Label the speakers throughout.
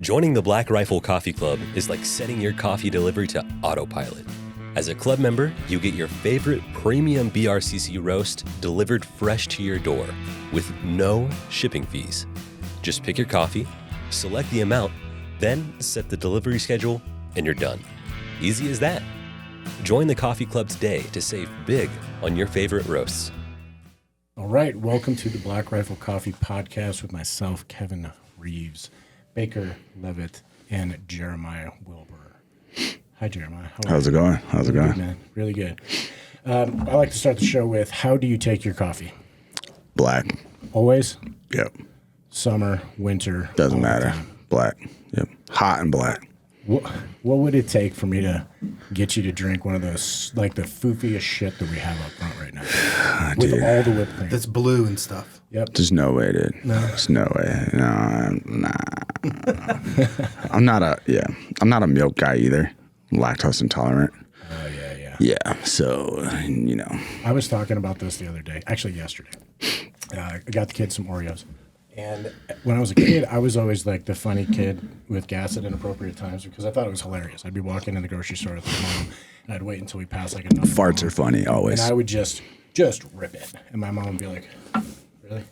Speaker 1: Joining the Black Rifle Coffee Club is like setting your coffee delivery to autopilot. As a club member, you get your favorite premium BRCC roast delivered fresh to your door with no shipping fees. Just pick your coffee, select the amount, then set the delivery schedule, and you're done. Easy as that. Join the coffee club today to save big on your favorite roasts.
Speaker 2: All right, welcome to the Black Rifle Coffee Podcast with myself, Kevin Reeves, Baker Levitt, and Jeremiah Wilbur. Hi, Jeremiah.
Speaker 3: How's it going?
Speaker 2: Really good, man. Really good. I like to start the show with, how do you take your coffee?
Speaker 3: Black.
Speaker 2: Always?
Speaker 3: Yep.
Speaker 2: Summer, winter?
Speaker 3: Doesn't matter. Black. Yep. Hot and black.
Speaker 2: What would it take for me to get you to drink one of those, like the foofiest shit that we have up front right now? With
Speaker 3: Dude.
Speaker 2: all the whipped cream.
Speaker 4: That's blue and stuff.
Speaker 2: Yep.
Speaker 3: There's no way, dude.
Speaker 4: No.
Speaker 3: There's no way. No, nah. I'm not a milk guy either. Lactose intolerant.
Speaker 2: Oh, yeah.
Speaker 3: Yeah. So,
Speaker 2: I was talking about this the other day, actually yesterday. I got the kids some Oreos. And when I was a kid, I was always like the funny kid with gas at inappropriate times because I thought it was hilarious. I'd be walking in the grocery store with my mom, and I'd wait until we passed like enough.
Speaker 3: farts are funny always.
Speaker 2: And I would just rip it. And my mom would be like, really?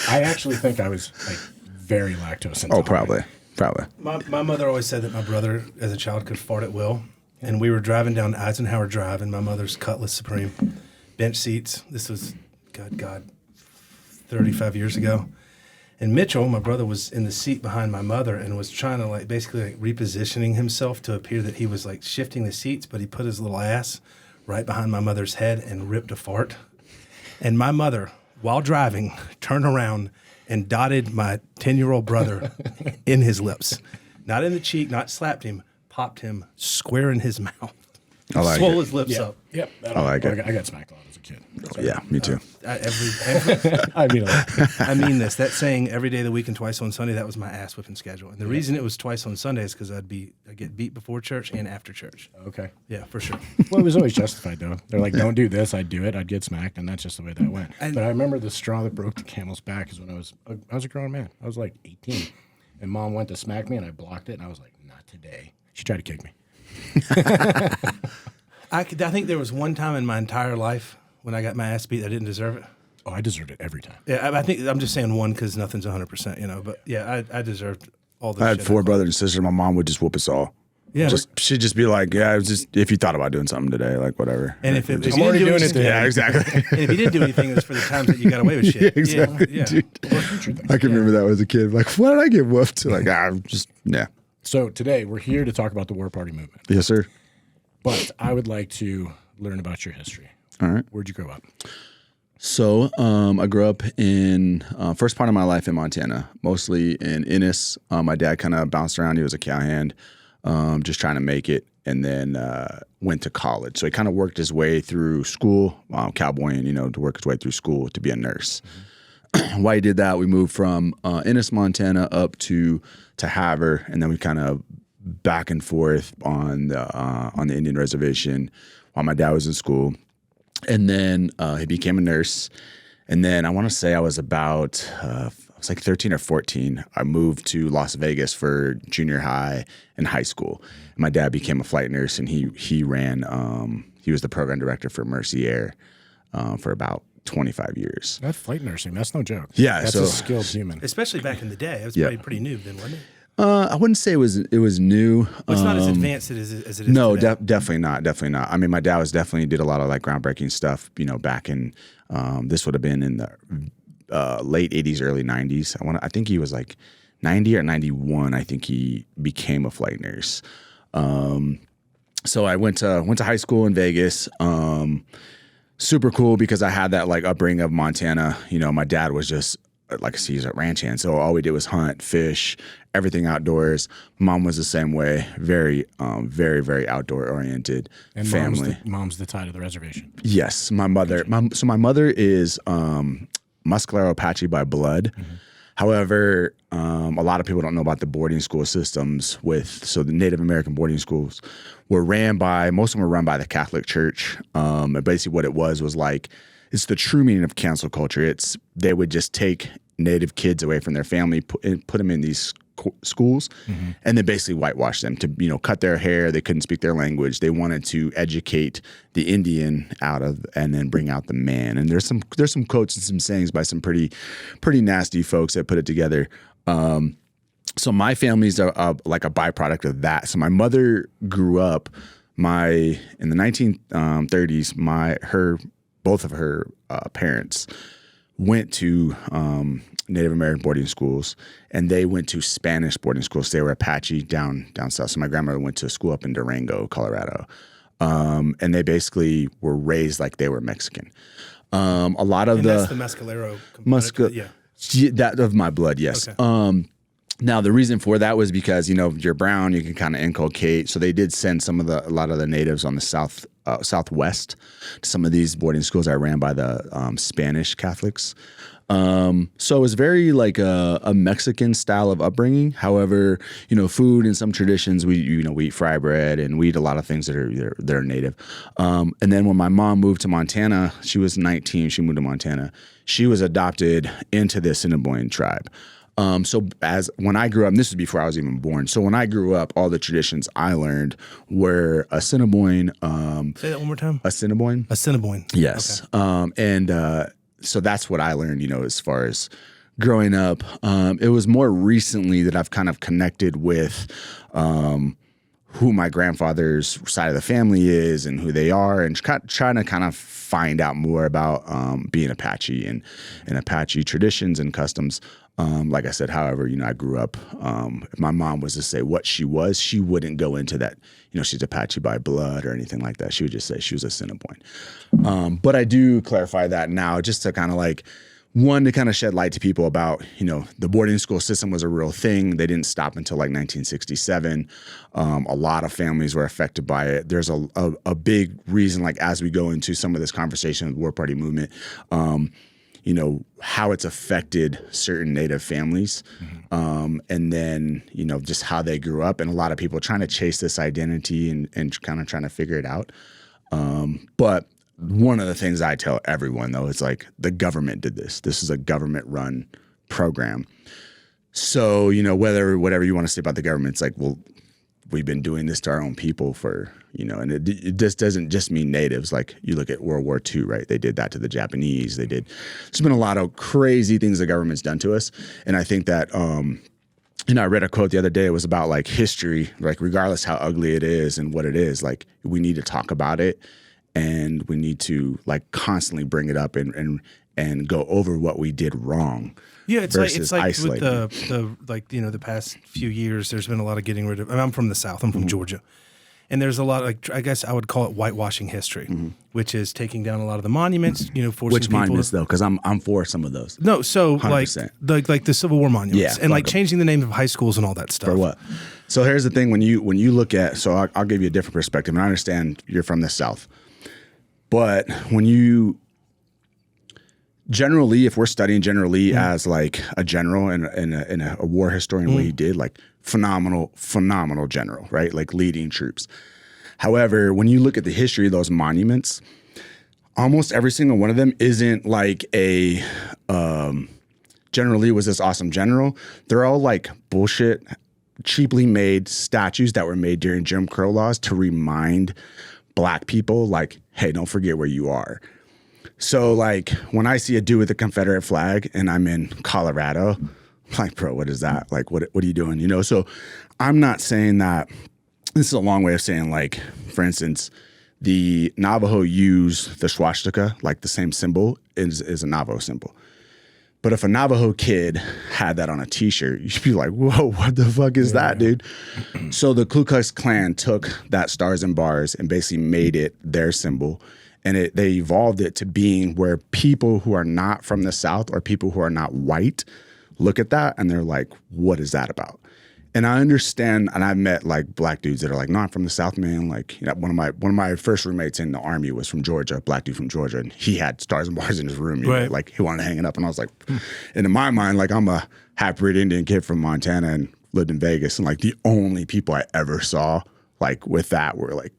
Speaker 2: I actually think I was like very lactose intolerant.
Speaker 3: Oh, probably.
Speaker 4: My mother always said that my brother, as a child, could fart at will. And we were driving down Eisenhower Drive in my mother's Cutlass Supreme, bench seats. This was, God, 35 years ago. And Mitchell, my brother, was in the seat behind my mother and was trying to basically repositioning himself to appear that he was shifting the seats, but he put his little ass right behind my mother's head and ripped a fart. And my mother, while driving, turned around and dotted my 10-year-old brother in his lips. Not in the cheek, not slapped him, popped him square in his mouth.
Speaker 3: I like
Speaker 4: Swole
Speaker 3: it.
Speaker 4: his lips up.
Speaker 2: Yep.
Speaker 3: I like it.
Speaker 2: I got smacked a lot as a kid.
Speaker 3: Yeah, me too.
Speaker 2: I mean
Speaker 4: this. That saying every day of the week and twice on Sunday, that was my ass whipping schedule. And the reason it was twice on Sunday is because I'd get beat before church and after church.
Speaker 2: Okay.
Speaker 4: Yeah, for sure.
Speaker 2: Well, it was always justified, though. They're like, don't do this. I'd do it. I'd get smacked, and that's just the way that went. But I remember the straw that broke the camel's back is when I was a grown man. I was like 18, and Mom went to smack me, and I blocked it, and I was like, not today. She tried to kick me.
Speaker 4: I think there was one time in my entire life when I got my ass beat, I didn't deserve it.
Speaker 2: Oh, I deserved it every time.
Speaker 4: Yeah, I think I'm just saying one because nothing's 100%, But yeah, I deserved all the
Speaker 3: I
Speaker 4: shit.
Speaker 3: had 4 brothers and sisters. My mom would just whoop us all.
Speaker 4: Yeah.
Speaker 3: She'd just be like, yeah, it was just if you thought about doing something today, whatever.
Speaker 4: And if you
Speaker 2: I'm already
Speaker 4: didn't do
Speaker 2: doing it
Speaker 4: anything,
Speaker 2: today.
Speaker 3: Yeah, exactly.
Speaker 4: and if you did do anything, it was for the times that you got away with shit.
Speaker 3: Exactly,
Speaker 4: Yeah.
Speaker 3: dude.
Speaker 2: Things.
Speaker 3: I can remember that as a kid. Like, why did I get whooped? Yeah.
Speaker 2: So today, we're here to talk about the War Party movement.
Speaker 3: Yes, sir.
Speaker 2: But I would like to learn about your history.
Speaker 3: All right.
Speaker 2: Where'd you grow up?
Speaker 3: So I grew up in first part of my life in Montana, mostly in Ennis. My dad kind of bounced around. He was a cowhand, just trying to make it, and then went to college. So he kind of worked his way through school, cowboying, to work his way through school to be a nurse. While he did that, we moved from Ennis, Montana, up to Havre, and then we kind of back and forth on the Indian reservation while my dad was in school. And then he became a nurse. And then I want to say I was about, I was like 13 or 14. I moved to Las Vegas for junior high and high school. And my dad became a flight nurse, and he ran, he was the program director for Mercy Air for about 25 years.
Speaker 2: That's flight nursing. That's no joke.
Speaker 3: Yeah.
Speaker 2: That's a skilled human.
Speaker 4: Especially back in the day. It was pretty new then, wasn't it?
Speaker 3: I wouldn't say it was new.
Speaker 4: Well, it's not as advanced as it is
Speaker 3: No,
Speaker 4: today.
Speaker 3: definitely not. I mean, my dad did a lot of groundbreaking stuff, back in, this would have been in the late 80s, early 90s. I think he was 90 or 91. I think he became a flight nurse. So I went to high school in Vegas. Super cool because I had that upbringing of Montana. My dad was just, he's a ranch hand, so all we did was hunt, fish, everything outdoors. Mom was the same way, very, very, very outdoor oriented family.
Speaker 2: Mom's the tie to the reservation.
Speaker 3: Yes, my mother. My mother is Muscalero Apache by blood. Mm-hmm. However, a lot of people don't know about the boarding school systems. So the Native American boarding schools were most of them were run by the Catholic Church. And basically what it was it's the true meaning of cancel culture. They would just take Native kids away from their family, put them in these schools, and then basically whitewash them to, you know, cut their hair. They couldn't speak their language. They wanted to educate the Indian out of, and then bring out the man. And there's some quotes and some sayings by some pretty nasty folks that put it together. So my family's like a byproduct of that. So my mother grew up in the 1930s. Both of her parents went to Native American boarding schools, and they went to Spanish boarding schools. They were Apache down south. So my grandmother went to a school up in Durango, Colorado, and they basically were raised like they were Mexican. A lot of
Speaker 4: that's the Mescalero component.
Speaker 3: Yeah, that of my blood, yes. Okay. Now the reason for that was because, you know, you're brown, you can kind of inculcate. So they did send a lot of the natives on the southwest to some of these boarding schools that ran by the Spanish Catholics. So it was very like a Mexican style of upbringing. However, you know, food and some traditions, we eat fry bread and we eat a lot of things that are native. And then when my mom moved to Montana, she was 19. She moved to Montana. She was adopted into the Assiniboine tribe. So when I grew up, and this was before I was even born. So when I grew up, all the traditions I learned were Assiniboine.
Speaker 4: Say that one more time.
Speaker 3: Assiniboine.
Speaker 4: Assiniboine.
Speaker 3: Yes. Okay. So that's what I learned, you know, as far as growing up. It was more recently that I've kind of connected with who my grandfather's side of the family is and who they are, and trying to kind of find out more about being Apache and Apache traditions and customs. Like I said, however, you know, I grew up, if my mom was to say what she was, she wouldn't go into that, you know, she's Apache by blood or anything like that. She would just say she was a Assiniboine. But I do clarify that now just to kind of like, one, to kind of shed light to people about, you know, the boarding school system was a real thing. They didn't stop until like 1967. A lot of families were affected by it. There's a big reason, like as we go into some of this conversation with the War Party movement, you know, how it's affected certain Native families, and then, you know, just how they grew up, and a lot of people trying to chase this identity and kind of trying to figure it out. But one of the things I tell everyone, though, is like the government did this. This is a government-run program. So, you know, whatever you want to say about the government, it's like, well, we've been doing this to our own people for, you know, and it just doesn't just mean natives. Like you look at World War II, right? They did that to the Japanese. There's been a lot of crazy things the government's done to us. And I think that, you know, I read a quote the other day. It was about like history, like regardless how ugly it is and what it is, like we need to talk about it, and we need to like constantly bring it up and go over what we did wrong.
Speaker 4: Yeah, it's like with the like, you know, the past few years, there's been a lot of getting rid of. I mean, I'm from the South. I'm from Georgia, and there's a lot of, like, I guess I would call it whitewashing history, which is taking down a lot of the monuments. You know, forcing
Speaker 3: which
Speaker 4: people
Speaker 3: monuments though? Because I'm for some of those.
Speaker 4: No, so
Speaker 3: 100%.
Speaker 4: like the Civil War monuments,
Speaker 3: Yeah,
Speaker 4: and like changing the names of high schools and all that stuff.
Speaker 3: For what? So here's the thing: when you look at, so I'll give you a different perspective, and I understand you're from the South, but when you generally, if we're studying generally as like a general and a war historian, what he did, like phenomenal general, right? Like leading troops. However, when you look at the history of those monuments, almost every single one of them isn't like a General Lee was this awesome general. They're all like bullshit, cheaply made statues that were made during Jim Crow laws to remind black people, like, hey, don't forget where you are. So, like, when I see a dude with a Confederate flag and I'm in Colorado, I'm like, bro, what is that? Like, what are you doing? You know, so I'm not saying that. This is a long way of saying, like, for instance, the Navajo use the swastika, like the same symbol is a Navajo symbol. But if a Navajo kid had that on a T-shirt, you'd be like, whoa, what the fuck is that, dude? So the Ku Klux Klan took that stars and bars and basically made it their symbol. And they evolved it to being where people who are not from the South or people who are not white look at that and they're like, what is that about? And I understand, and I've met like black dudes that are like, no, I'm from the South, man. Like, you know, one of my first roommates in the Army was from Georgia, a black dude from Georgia, and he had stars and bars in his room. You know, like he wanted to hang it up, and I was like, and in my mind, like I'm a half-breed Indian kid from Montana and lived in Vegas, and like the only people I ever saw like with that were like,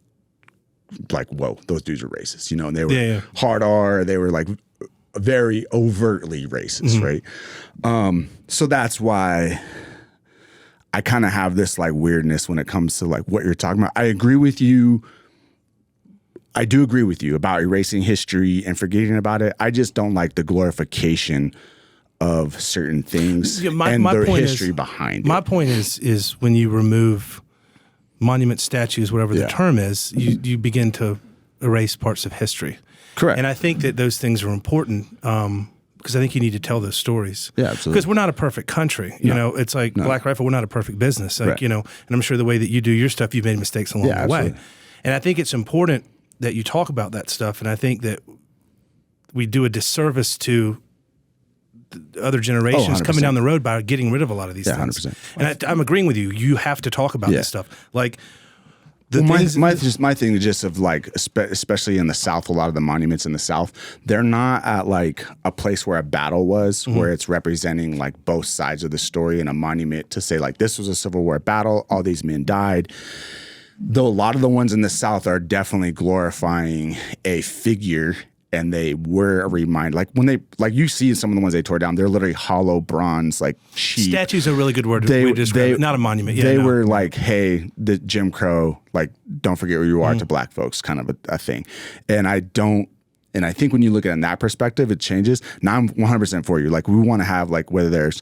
Speaker 3: whoa, those dudes are racist, you know, and they were hard R. They were like very overtly racist, right? So that's why I kind of have this like weirdness when it comes to like what you're talking about. I agree with you. I do agree with you about erasing history and forgetting about it. I just don't like the glorification of certain things and the history behind it.
Speaker 4: My point is when you remove monuments, statues, whatever the term is, you begin to erase parts of history.
Speaker 3: Correct.
Speaker 4: And I think that those things are important because I think you need to tell those stories.
Speaker 3: Yeah, absolutely.
Speaker 4: Because we're not a perfect country. You know, it's like Black Rifle, we're not a perfect business. Like, and I'm sure the way that you do your stuff, you've made mistakes along the way. And I think it's important that you talk about that stuff. And I think that we do a disservice to the other generations coming down the road by getting rid of a lot of these things. 100%. And I'm agreeing with you. You have to talk about this stuff. Like, my thing is just of like, especially in the South, a lot of the monuments in the South, they're not at like a place where a battle was, where it's representing like both sides of the story, and a monument to say like this was a Civil War battle, all these men died. Though a lot of the ones in the South are definitely glorifying a figure, and they were a reminder. Like when they, like you see some of the ones they tore down, they're literally hollow bronze, like sheep. Statue's a really good word to describe it. Not a monument. Yeah,
Speaker 3: they were like, hey, the Jim Crow, like, don't forget where you are to Black folks, kind of a thing. And I think when you look at it in that perspective, it changes. Now I'm 100% for you. Like, we want to have like, whether there's,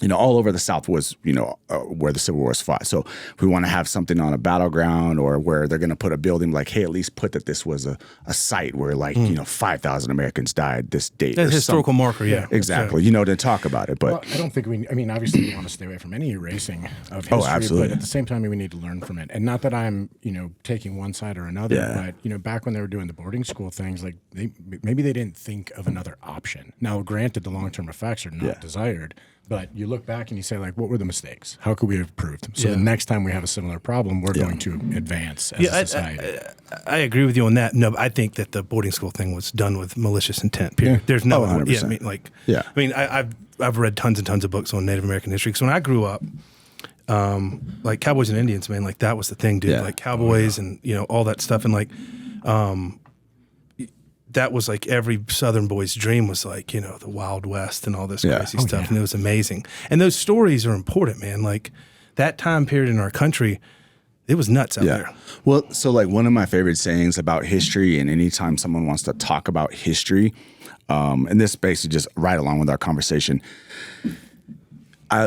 Speaker 3: you know, all over the South was, you know, where the Civil War was fought. So if we want to have something on a battleground, or where they're going to put a building, like, hey, at least put that this was a site where like, you know, 5,000 Americans died this date.
Speaker 4: That's a historical marker,
Speaker 3: Exactly. You know, to talk about it. But
Speaker 2: well, I don't think obviously we want to stay away from any erasing of history.
Speaker 3: Absolutely.
Speaker 2: But at the same time, we need to learn from it. And not that I'm, you know, taking one side or another, but, you know, back when they were doing the boarding school things, like maybe they didn't think of another option. Now, granted, the long-term effects are not desired, but you look back and you say, like, what were the mistakes? How could we have improved them? So the next time we have a similar problem, we're going to advance as a society.
Speaker 4: I agree with you on that. No, I think that the boarding school thing was done with malicious intent. Period. There's no,
Speaker 3: 100%.
Speaker 4: I've read tons and tons of books on Native American history. Because when I grew up, like Cowboys and Indians, man, like that was the thing, dude. Yeah. Like Cowboys and, you know, all that stuff. And like, that was like every Southern boy's dream was like, you know, the Wild West and all this crazy stuff. Yeah. And it was amazing. And those stories are important, man. Like that time period in our country, it was nuts out there.
Speaker 3: Well, so like one of my favorite sayings about history, and anytime someone wants to talk about history, and this basically just right along with our conversation,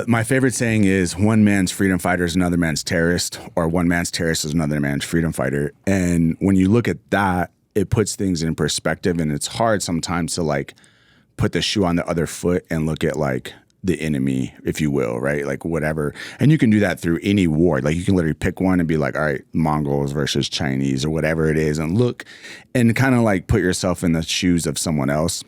Speaker 3: my favorite saying is one man's freedom fighter is another man's terrorist, or one man's terrorist is another man's freedom fighter. And when you look at that, it puts things in perspective, and it's hard sometimes to like put the shoe on the other foot and look at like the enemy, if you will, right? Like whatever. And you can do that through any war. Like you can literally pick one and be like, all right, Mongols versus Chinese or whatever it is, and look and kind of like put yourself in the shoes of someone else.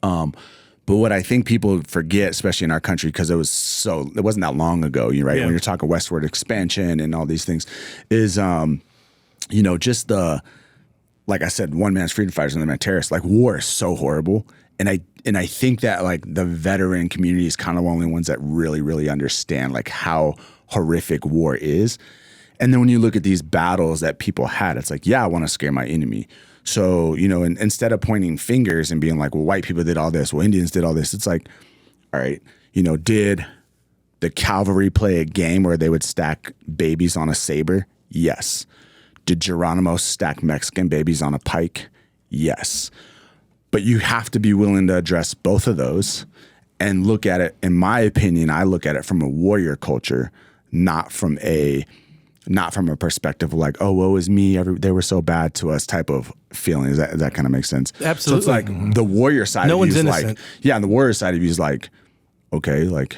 Speaker 3: But what I think people forget, especially in our country, because it wasn't that long ago, right? Yeah. When you're talking westward expansion and all these things, is you know, just the, like I said, one man's freedom fighters and another man's terrorists. Like war is so horrible, and I think that like the veteran community is kind of the only ones that really, really understand like how horrific war is. And then when you look at these battles that people had, it's like, yeah, I want to scare my enemy. So, you know, and instead of pointing fingers and being like, well, white people did all this, well, Indians did all this, it's like, all right, you know, did the cavalry play a game where they would stack babies on a saber? Yes. Did Geronimo stack Mexican babies on a pike? Yes. But you have to be willing to address both of those and look at it, in my opinion, I look at it from a warrior culture, not from a perspective of like, oh, woe is me, they were so bad to us type of feeling. Does that kind of make sense?
Speaker 4: Absolutely.
Speaker 3: So it's like the warrior side of you is
Speaker 4: innocent.
Speaker 3: like, and the warrior side of you is like, okay, like,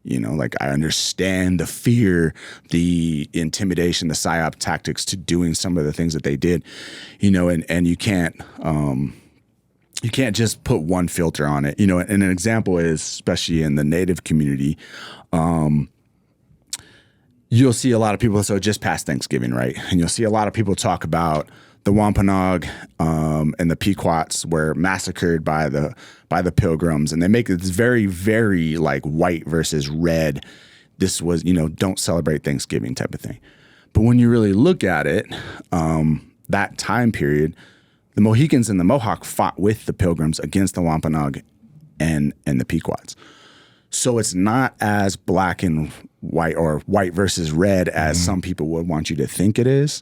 Speaker 3: you know, like I understand the fear, the intimidation, the psyop tactics to doing some of the things that they did, you know, and you can't just put one filter on it, you know. And an example is, especially in the Native community, you'll see a lot of people, so just past Thanksgiving, right? And you'll see a lot of people talk about the Wampanoag and the Pequots were massacred by the Pilgrims, and they make this very, very like white versus red. This was, you know, don't celebrate Thanksgiving type of thing. But when you really look at it, that time period, the Mohicans and the Mohawk fought with the Pilgrims against the Wampanoag and the Pequots. So it's not as black and white or white versus red as some people would want you to think it is.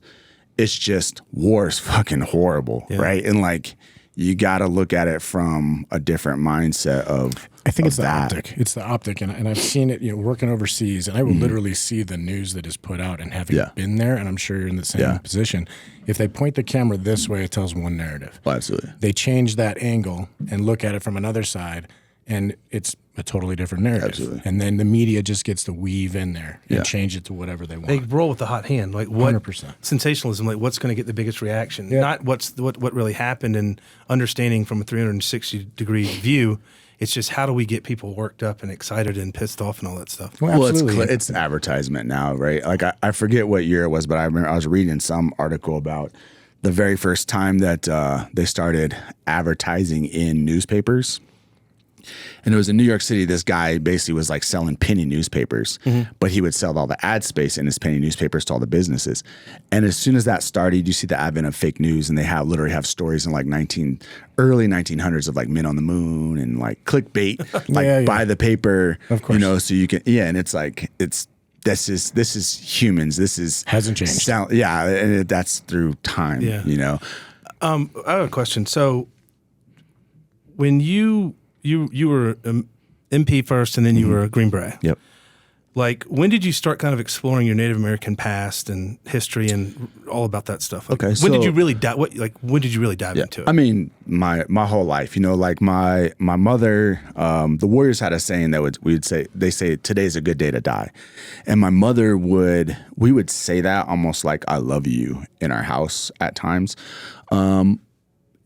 Speaker 3: It's just war is fucking horrible, right? And like you got to look at it from a different mindset of.
Speaker 2: I think it's the
Speaker 3: that.
Speaker 2: optic. It's the optic, and I've seen it. Working overseas, and I will literally see the news that is put out, and having been there, and I'm sure you're in the same position. If they point the camera this way, it tells one narrative.
Speaker 3: Oh, absolutely.
Speaker 2: They change that angle and look at it from another side, and it's a totally different narrative.
Speaker 3: Absolutely.
Speaker 2: And then the media just gets to weave in there and change it to whatever they want.
Speaker 4: They roll with the hot hand. Like what
Speaker 2: 100%.
Speaker 4: Sensationalism, like what's going to get the biggest reaction? Not what really happened, and understanding from a 360-degree view. It's just how do we get people worked up and excited and pissed off and all that stuff.
Speaker 2: Well,
Speaker 3: it's advertisement now, right? Like I forget what year it was, but I remember I was reading some article about the very first time that they started advertising in newspapers. And it was in New York City. This guy basically was like selling penny newspapers, but he would sell all the ad space in his penny newspapers to all the businesses. And as soon as that started, you see the advent of fake news, and they literally have stories in like early 1900s of like men on the moon and like clickbait, like buy the paper,
Speaker 2: of course.
Speaker 3: So you can, and it's like this is humans. This is
Speaker 2: hasn't changed.
Speaker 3: And that's through time.
Speaker 2: Yeah.
Speaker 4: I have a question. So when you were MP first, and then you were a Green Beret.
Speaker 3: Yep.
Speaker 4: Like, when did you start kind of exploring your Native American past and history and all about that stuff? Like, when did you really dive? When did you really dive into it?
Speaker 3: I mean, my whole life. Like my mother. The Warriors had a saying that they say today's a good day to die, and my mother we would say that almost like I love you in our house at times.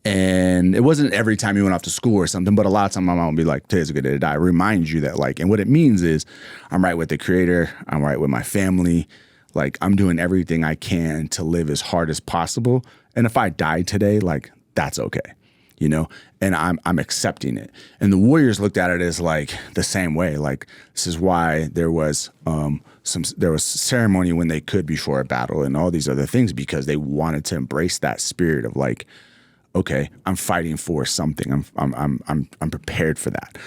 Speaker 3: And it wasn't every time you went off to school or something, but a lot of times my mom would be like, today's a good day to die. It reminds you that, like, and what it means is I'm right with the Creator. I'm right with my family. Like, I'm doing everything I can to live as hard as possible. And if I die today, like, that's okay, and I'm accepting it. And the Warriors looked at it as like the same way. Like, this is why there was ceremony when they could before a battle and all these other things, because they wanted to embrace that spirit of like, okay, I'm fighting for something. I'm prepared for that.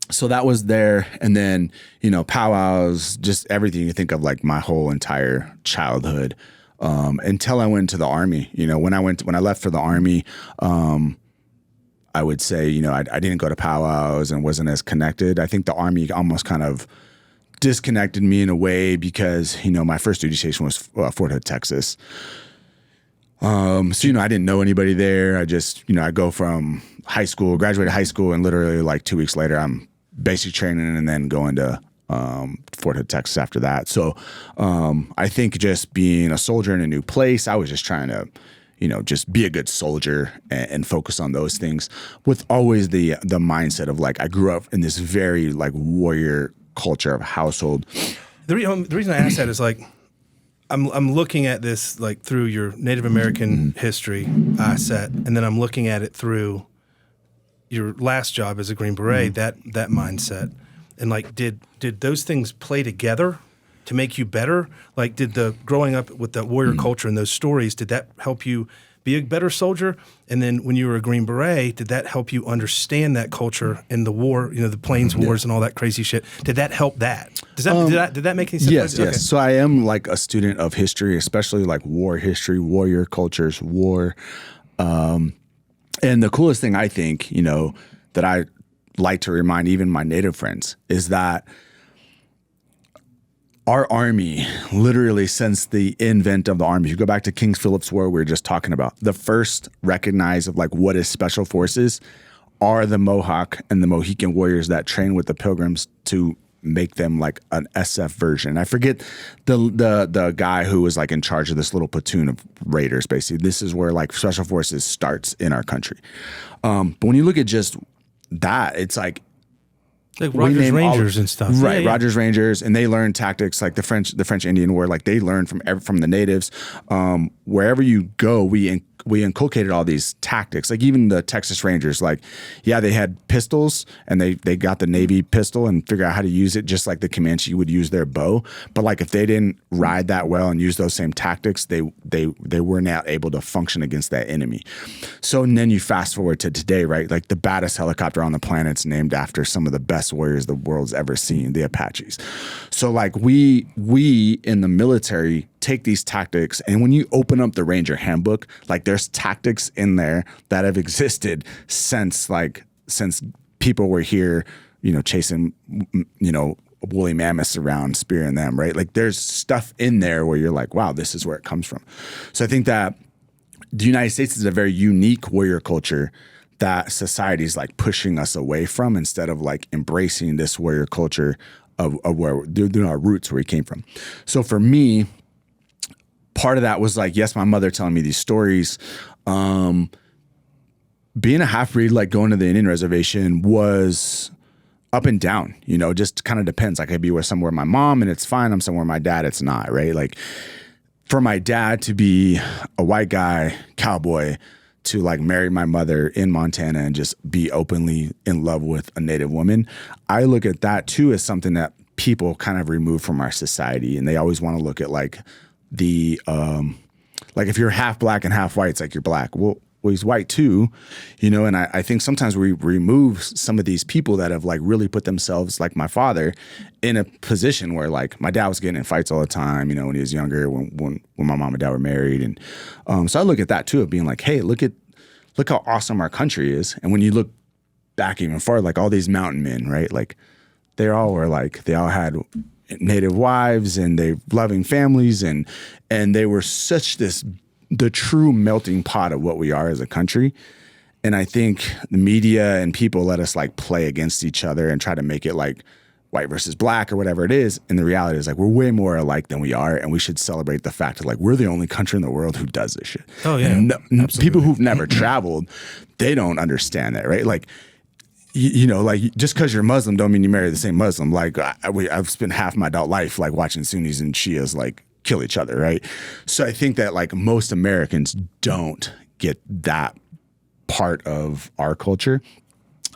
Speaker 3: So that was there, and then powwows, just everything you think of, like my whole entire childhood, until I went to the Army. When I left for the Army, I would say I didn't go to powwows and wasn't as connected. I think the Army almost kind of disconnected me in a way because my first duty station was Fort Hood, Texas. So, I didn't know anybody there. I just, I go from graduated high school, and literally like 2 weeks later, I'm basic training and then going to Fort Hood, Texas after that. So I think just being a soldier in a new place, I was just trying to, just be a good soldier and focus on those things with always the mindset of like, I grew up in this very like warrior culture of household.
Speaker 4: The reason I ask that is like, I'm looking at this like through your Native American history set, and then I'm looking at it through your last job as a Green Beret, that mindset. And like, did those things play together to make you better? Like, did the growing up with that warrior culture and those stories, did that help you be a better soldier? And then when you were a Green Beret, did that help you understand that culture and the war, the Plains Wars and all that crazy shit? Did that help that? Did that make any sense?
Speaker 3: Yes,
Speaker 4: okay.
Speaker 3: yes. So I am like a student of history, especially like war history, warrior cultures, war. And the coolest thing I think, that I like to remind even my Native friends is that our Army, literally since the invent of the Army, if you go back to King Philip's War we were just talking about, the first recognize of like what is special forces are the Mohawk and the Mohican warriors that train with the Pilgrims to make them like an SF version. I forget the guy who was like in charge of this little platoon of raiders, basically. This is where like special forces starts in our country. But when you look at just that, it's like
Speaker 4: Like Rogers Rangers and stuff.
Speaker 3: Right,
Speaker 4: Yeah.
Speaker 3: Rogers Rangers, and they learn tactics like the French Indian War. Like they learn from the natives. Wherever you go, we inculcated all these tactics. Like even the Texas Rangers, like, yeah, they had pistols and they got the Navy pistol and figure out how to use it just like the Comanche would use their bow. But like if they didn't ride that well and use those same tactics, they were not able to function against that enemy. So and then you fast forward to today, right? Like the baddest helicopter on the planet's named after some of the best warriors the world's ever seen, the Apaches. So like we in the military take these tactics, and when you open up the Ranger handbook, like there's tactics in there that have existed since people were here, chasing, woolly mammoths around, spearing them, right? Like there's stuff in there where you're like, wow, this is where it comes from. So I think that the United States is a very unique warrior culture that society is like pushing us away from instead of like embracing this warrior culture of where they're our roots, where we came from. So for me, part of that was like, yes, my mother telling me these stories. Being a half-breed, like going to the Indian reservation was up and down, just kind of depends. Like I'd be with somewhere my mom and it's fine. I'm somewhere my dad, it's not, right? Like for my dad to be a white guy, cowboy, to like marry my mother in Montana and just be openly in love with a Native woman, I look at that too as something that people kind of remove from our society. And they always want to look at like the, like if you're half black and half white, it's like you're black. Well, he's white too, and I think sometimes we remove some of these people that have like really put themselves, like my father, in a position where like my dad was getting in fights all the time, when he was younger, when my mom and dad were married. And so I look at that too, of being like, hey, look how awesome our country is. And when you look back even farther, like all these mountain men, right? Like they all had Native wives and they loving families and they were such the true melting pot of what we are as a country. And I think the media and people let us like play against each other and try to make it like white versus black or whatever it is. And the reality is like we're way more alike than we are, and we should celebrate the fact that like we're the only country in the world who does this shit.
Speaker 4: Oh yeah,
Speaker 3: and people who've never traveled, they don't understand that, right? Like like just because you're Muslim don't mean you marry the same Muslim. Like I've spent half my adult life like watching Sunnis and Shias like kill each other, right? So I think that like most Americans don't get that part of our culture.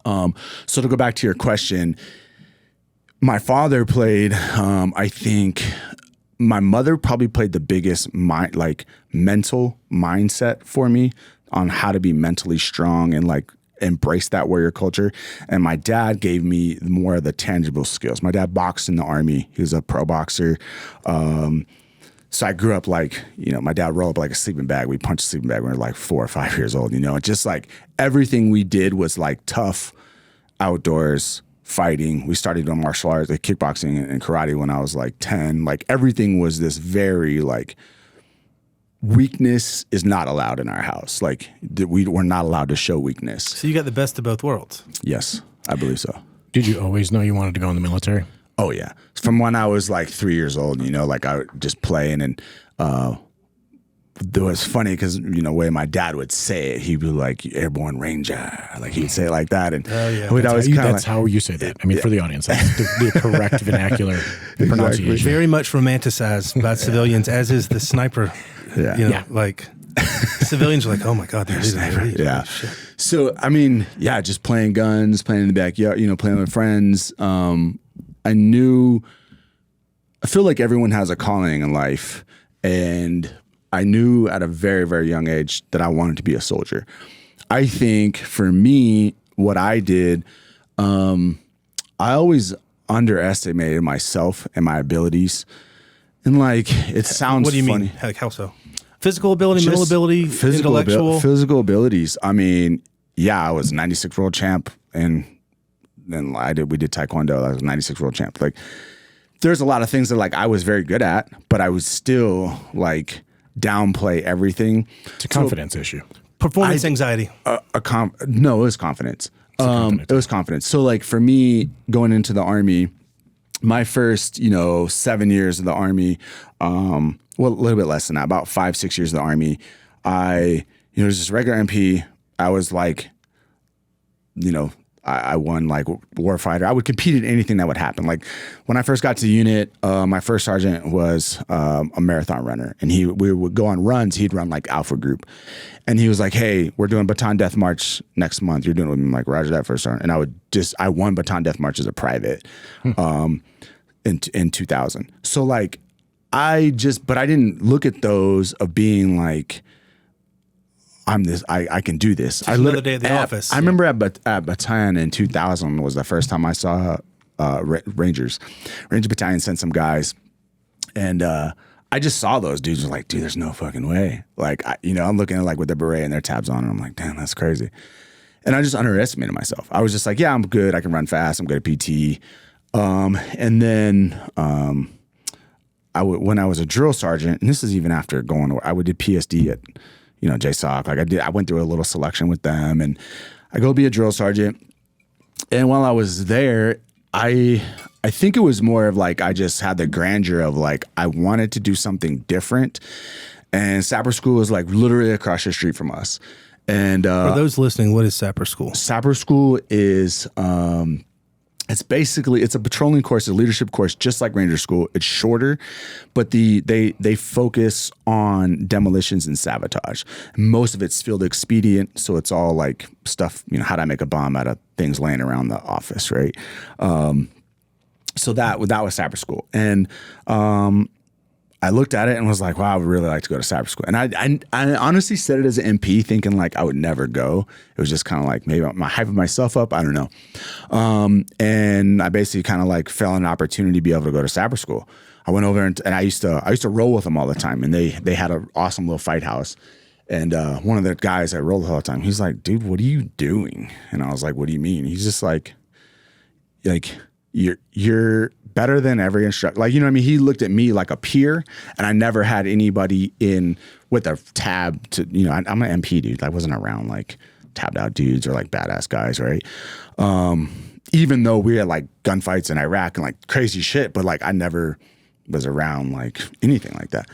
Speaker 3: So to go back to your question, my father played, I think my mother probably played the biggest mental mindset for me on how to be mentally strong and like embrace that warrior culture. And my dad gave me more of the tangible skills. My dad boxed in the Army. He was a pro boxer. So I grew up like, my dad rolled up like a sleeping bag. We punched a sleeping bag when we were like 4 or 5 years old, just like everything we did was like tough, outdoors, fighting. We started doing martial arts, like kickboxing and karate when I was like 10. Like everything was this very like, weakness is not allowed in our house. Like we're not allowed to show weakness.
Speaker 4: So you got the best of both worlds.
Speaker 3: Yes, I believe so.
Speaker 2: Did you always know you wanted to go in the military?
Speaker 3: Oh yeah. From when I was like 3 years old, like I would just play and it was funny because, the way my dad would say it, he'd be like, airborne ranger. Like he'd say it like that. And
Speaker 2: that's how you say that. I mean, for the audience, that's the correct vernacular pronunciation.
Speaker 4: Very much romanticized by civilians, as is the sniper.
Speaker 3: Yeah.
Speaker 4: Like civilians are like, oh my God, they're sniper.
Speaker 3: Yeah. So, I mean, yeah, just playing guns, playing in the backyard, playing with friends. I feel like everyone has a calling in life, and I knew at a very, very young age that I wanted to be a soldier. I think for me, what I did, I always underestimated myself and my abilities. And like, it sounds
Speaker 4: What do you
Speaker 3: funny.
Speaker 4: mean? Like, how so? Physical ability, mental ability, intellectual?
Speaker 3: Physical abilities. I mean, yeah, I was 96 world champ, and then we did Taekwondo. I was 96 world champ. Like, there's a lot of things that like I was very good at, but I would still like downplay everything.
Speaker 2: It's a confidence issue.
Speaker 4: Performance anxiety.
Speaker 3: No, it was confidence. It was confidence. So like for me going into the Army, my first, 7 years of the Army, well, a little bit less than that, about 5-6 years of the Army, I was just regular MP. I was like, I won like warfighter. I would compete in anything that would happen. Like when I first got to the unit, my first sergeant was a marathon runner, and we would go on runs. He'd run like Alpha Group, and he was like, "Hey, we're doing Baton Death March next month. You're doing it with me." I'm like, "Roger that, first sergeant." And I won Baton Death March as a private in 2000. So like but I didn't look at those of being like, I can do this.
Speaker 4: Just another day at the office.
Speaker 3: I remember at Battalion in 2000 was the first time I saw Rangers. Ranger Battalion sent some guys, and I just saw those dudes. Was like, dude, there's no fucking way. Like, I'm looking at like with their beret and their tabs on, and I'm like, damn, that's crazy. And I just underestimated myself. I was just like, yeah, I'm good. I can run fast. I'm good at PT. And then when I was a drill sergeant, and this is even after I did PSD at JSOC. Like I went through a little selection with them, and I go be a drill sergeant. And while I was there, I think it was more of like I just had the grandeur of like I wanted to do something different. And Sapper School was like literally across the street from us. And
Speaker 4: for those listening, what is Sapper School?
Speaker 3: Sapper School is it's a patrolling course, a leadership course, just like Ranger School. It's shorter, but they focus on demolitions and sabotage. Most of it's field expedient, so it's all like stuff, how do I make a bomb out of things laying around the office, right? So that was Sapper School. And I looked at it and was like, wow, I would really like to go to Sapper School. And I honestly said it as an MP thinking like I would never go. It was just kind of like maybe I'm hyping myself up. I don't know. And I basically kind of like fell an opportunity to be able to go to Sapper School. I went over and I used to roll with them all the time. And they had an awesome little fight house. And one of the guys I rolled with all the time, he's like, dude, what are you doing? And I was like, what do you mean? He's just like you're better than every instructor. Like, what I mean? He looked at me like a peer, and I never had anybody in with a tab to, I'm an MP dude. I wasn't around like tabbed out dudes or like badass guys, right? Even though we had like gunfights in Iraq and like crazy shit, but like I never was around like anything like that.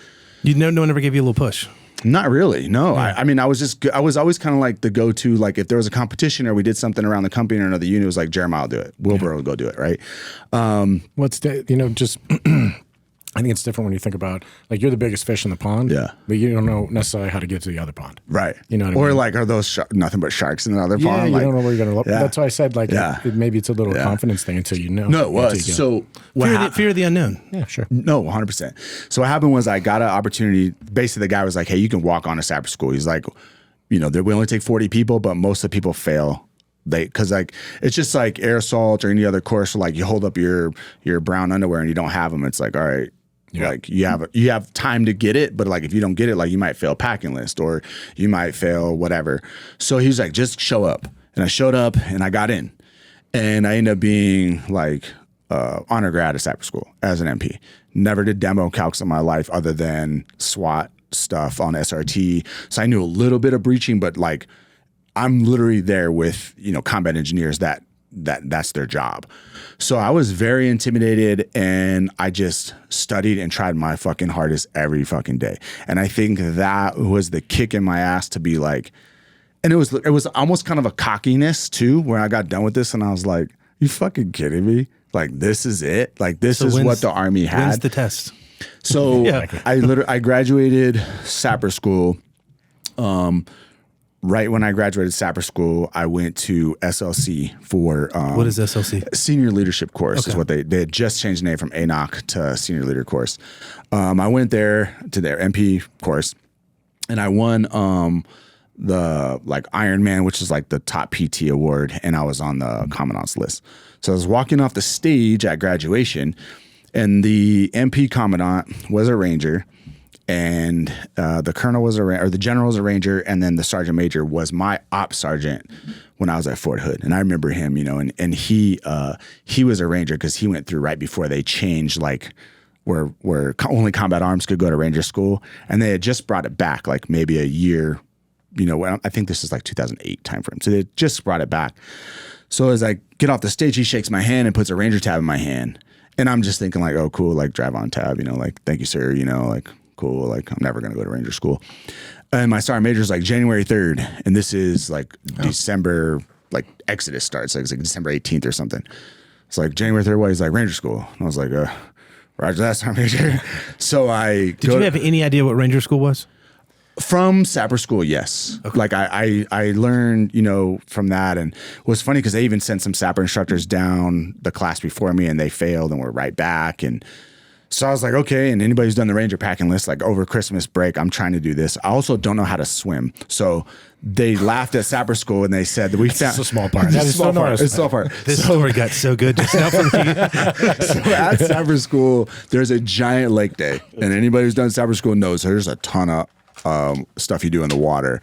Speaker 4: No one ever gave you a little push?
Speaker 3: Not really, no.
Speaker 4: Yeah.
Speaker 3: I mean, I was always kind of like the go-to, like if there was a competition or we did something around the company or another unit, it was like Jeremiah will do it. Wilbur will go do it, right?
Speaker 2: Just I think it's different when you think about like you're the biggest fish in the pond, but you don't know necessarily how to get to the other pond,
Speaker 3: right?
Speaker 2: You know what I mean?
Speaker 3: Or like are those nothing but sharks in the other pond?
Speaker 2: You
Speaker 3: like,
Speaker 2: don't know where you're gonna look.
Speaker 3: Yeah.
Speaker 2: That's why I said like maybe it's a little confidence thing until you know.
Speaker 3: No, it was so
Speaker 4: fear of the unknown.
Speaker 2: Yeah, sure.
Speaker 3: No, 100%. So what happened was I got an opportunity. Basically, the guy was like, "Hey, you can walk on to Sapper School." He's like, we only take 40 people, but most of the people fail. Because like it's just like air assault or any other course. Like you hold up your brown underwear and you don't have them. It's like, all right. Yeah. Like you have time to get it, but like if you don't get it, like you might fail packing list or you might fail whatever. So he's like, just show up. And I showed up and I got in. And I ended up being like honor grad at Sapper School as an MP. Never did demo calcs in my life other than SWAT stuff on SRT. So I knew a little bit of breaching, but like I'm literally there with, combat engineers that's their job. So I was very intimidated and I just studied and tried my fucking hardest every fucking day. And I think that was the kick in my ass to be like, and it was almost kind of a cockiness too, where I got done with this and I was like, you fucking kidding me? Like, this is it? Like, this is what the Army had?
Speaker 4: When's the test?
Speaker 3: So I graduated Sapper School. Right when I graduated Sapper School, I went to SLC for
Speaker 4: what is SLC?
Speaker 3: Senior Leadership Course is what they had just changed the name from ANOC to Senior Leader Course. I went there to their MP course, and I won the like Ironman, which is like the top PT award, and I was on the commandant's list. So I was walking off the stage at graduation, and the MP commandant was a Ranger. And the colonel was or the general was a Ranger, and then the sergeant major was my op sergeant when I was at Fort Hood. And I remember him, and he was a Ranger because he went through right before they changed like where only combat arms could go to Ranger school, and they had just brought it back like maybe a year. I think this is like 2008 timeframe, so they just brought it back. So as I get off the stage, he shakes my hand and puts a Ranger tab in my hand, and I'm just thinking like, oh cool, like drive on tab, like thank you sir, like. Cool, like I'm never gonna go to Ranger school. And my sergeant major is like January 3rd, and this is like December like Exodus starts. Like it's like December 18th or something. It's like January 3rd. What? He's like Ranger School. And I was like, Roger that, Sergeant Major. So
Speaker 4: Did you have any idea what Ranger School was?
Speaker 3: From Sapper School, yes. Okay. Like I learned, from that, and it was funny because they even sent some Sapper instructors down the class before me, and they failed and were right back. And so I was like, okay. And anybody who's done the Ranger packing list, like over Christmas break, I'm trying to do this. I also don't know how to swim, so they laughed at Sapper School and they said that we found
Speaker 2: a small part.
Speaker 3: It's a small part. It's a small part.
Speaker 4: This story got so good just now for me.
Speaker 3: So at Sapper School, there's a giant lake day, and anybody who's done Sapper School knows there's a ton of stuff you do in the water.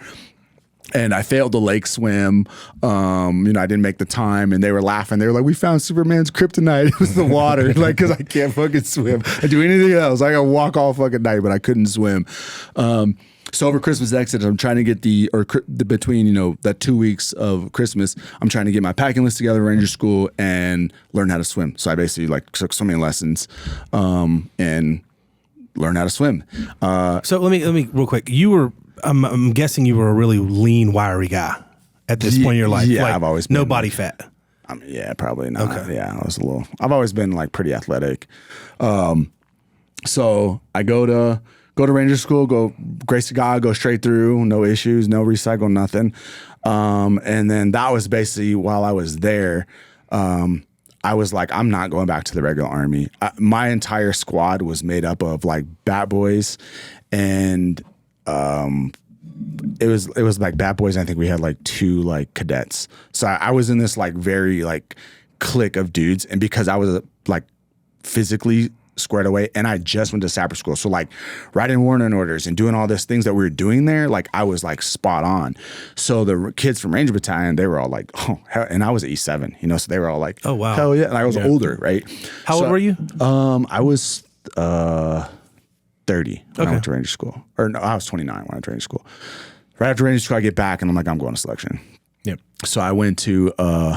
Speaker 3: And I failed the lake swim. I didn't make the time, and they were laughing. They were like, "We found Superman's kryptonite. It was the water." Like, because I can't fucking swim. I do anything else. I can walk all fucking night, but I couldn't swim. So over Christmas exit, I'm trying to get between that 2 weeks of Christmas, I'm trying to get my packing list together, Ranger School, and learn how to swim. So I basically took swimming lessons, and learn how to swim.
Speaker 4: So let me real quick. I'm guessing you were a really lean, wiry guy at this point in your life.
Speaker 3: Yeah, I've always been.
Speaker 4: No body fat.
Speaker 3: Yeah, probably not.
Speaker 4: Okay.
Speaker 3: Yeah, I've always been pretty athletic. So I go to Ranger School, go grace to God, go straight through, no issues, no recycle, nothing. And then that was basically while I was there. I was like, I'm not going back to the regular Army. My entire squad was made up of bat boys, and it was like bat boys. I think we had 2 cadets. So I was in this very clique of dudes, and because I was physically squared away, and I just went to Sapper School, so writing warning orders and doing all these things that we were doing there, I was spot on. So the kids from Ranger Battalion, they were all like, oh, hell, and I was at E7, so they were all like,
Speaker 4: oh wow,
Speaker 3: hell yeah, and I was older, right?
Speaker 4: How old were you?
Speaker 3: I was 30 when I went to Ranger School, or no, I was 29 when I went to Ranger School. Right after Ranger School, I get back and I'm like, I'm going to selection.
Speaker 2: Yep.
Speaker 3: So I went to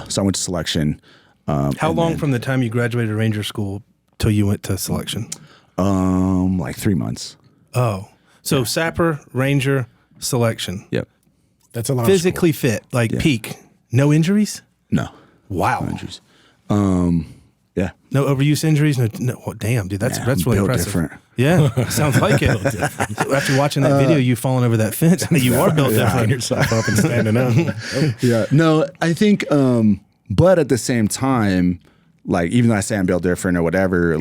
Speaker 3: selection.
Speaker 4: How long from the time you graduated Ranger School till you went to selection?
Speaker 3: 3 months.
Speaker 4: Oh, so Sapper, Ranger, selection.
Speaker 3: Yep.
Speaker 2: That's a lot.
Speaker 4: Physically fit, peak. No injuries?
Speaker 3: No.
Speaker 4: Wow.
Speaker 3: No injuries. Yeah.
Speaker 4: No overuse injuries? No. Oh, damn, dude, that's really impressive.
Speaker 3: Different.
Speaker 4: Yeah, sounds like it. After watching that video, you falling over that fence, you are built different.
Speaker 2: Yourself up and standing up.
Speaker 3: Yeah. No, I think, but at the same time, even though I say I'm built different or whatever,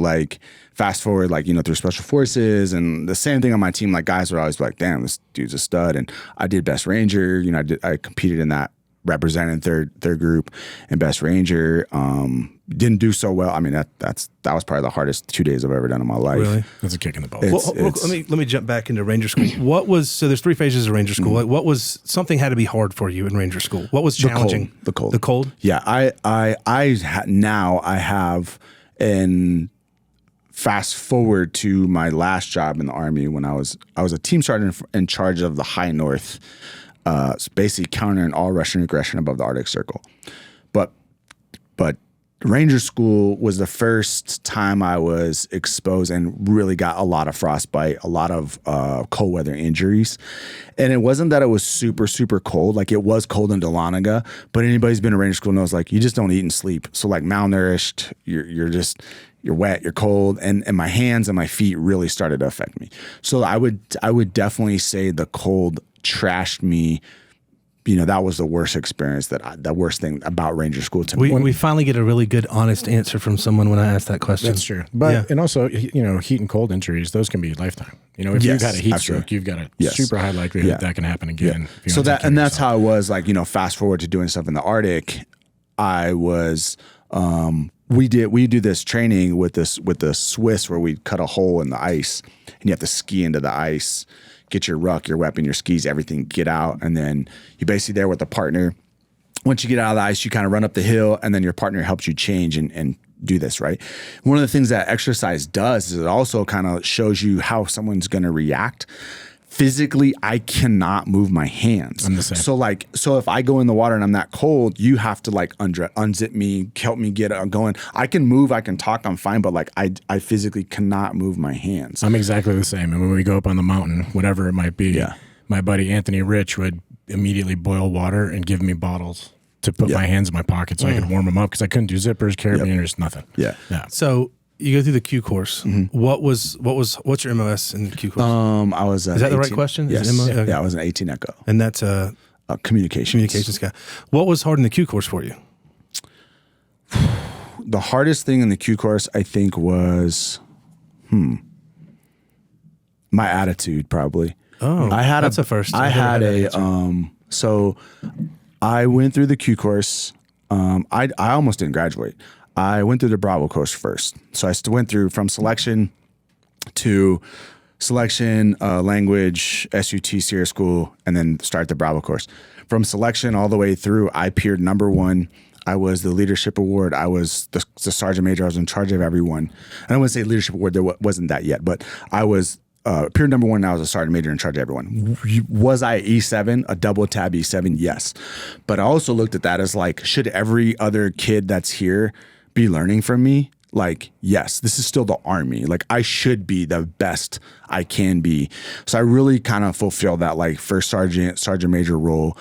Speaker 3: fast forward, through special forces and the same thing on my team, guys would always be like, damn, this dude's a stud. And I did Best Ranger, I competed in that, representing third group and Best Ranger. Didn't do so well. I mean, that was probably the hardest 2 days I've ever done in my life.
Speaker 2: Really? That's a kick in the balls.
Speaker 4: Let me jump back into Ranger School. So there's 3 phases of Ranger School. What was something had to be hard for you in Ranger School? What was challenging?
Speaker 3: The cold.
Speaker 4: The cold?
Speaker 3: Yeah. I have, and fast forward to my last job in the Army when I was a team sergeant in charge of the High North, basically countering all Russian aggression above the Arctic Circle. But Ranger School was the first time I was exposed and really got a lot of frostbite, a lot of cold weather injuries. And it wasn't that it was super, super cold. It was cold in Dahlonega, but anybody who's been to Ranger School knows, you just don't eat and sleep. So malnourished, you're wet, you're cold, and my hands and my feet really started to affect me. So I would definitely say the cold trashed me. That was the worst experience, the worst thing about Ranger School to me.
Speaker 4: We finally get a really good, honest answer from someone when I ask that question.
Speaker 2: That's true. But, and also, heat and cold injuries, those can be lifetime. If you've had a heat stroke, you've got a super high likelihood that can happen again.
Speaker 3: Yeah. So that's how it was, fast forward to doing stuff in the Arctic. I was, we do this training with the Swiss where we cut a hole in the ice and you have to ski into the ice, get your ruck, your weapon, your skis, everything, get out. And then you're basically there with a partner. Once you get out of the ice, you kind of run up the hill and then your partner helps you change and do this, right? One of the things that exercise does is it also kind of shows you how someone's going to react. Physically, I cannot move my hands.
Speaker 2: I'm the same.
Speaker 3: So if I go in the water and I'm that cold, you have to unzip me, help me get going. I can move, I can talk, I'm fine, but I physically cannot move my hands.
Speaker 2: I'm exactly the same. And when we go up on the mountain, whatever it might be,
Speaker 3: Yeah.
Speaker 2: my buddy Anthony Rich would immediately boil water and give me bottles to put my hands in my pocket so I could warm them up because I couldn't do zippers, carabiners, nothing.
Speaker 3: Yeah.
Speaker 4: So you go through the Q course. What's your MOS in the Q course?
Speaker 3: I was.
Speaker 4: Is that the right question?
Speaker 3: Yes.
Speaker 4: Is it
Speaker 3: Yeah, I was an 18 Echo.
Speaker 4: And that's
Speaker 3: Communications
Speaker 4: guy. What was hard in the Q course for you?
Speaker 3: The hardest thing in the Q course, I think, was, my attitude probably.
Speaker 4: Oh, that's a first.
Speaker 3: So I went through the Q course. I almost didn't graduate. I went through the Bravo course first. So I went through from selection to selection, language, SUT, Sierra School, and then start the Bravo course. From selection all the way through, I peered number 1. I was the leadership award. I was the sergeant major. I was in charge of everyone. I don't want to say leadership award. There wasn't that yet, but I was peer number 1. And I was a sergeant major in charge of everyone. Was I E7, a double tab E7? Yes. But I also looked at that as like, should every other kid that's here be learning from me? Like, yes, this is still the Army. Like, I should be the best I can be. So I really kind of fulfilled that like first sergeant major role.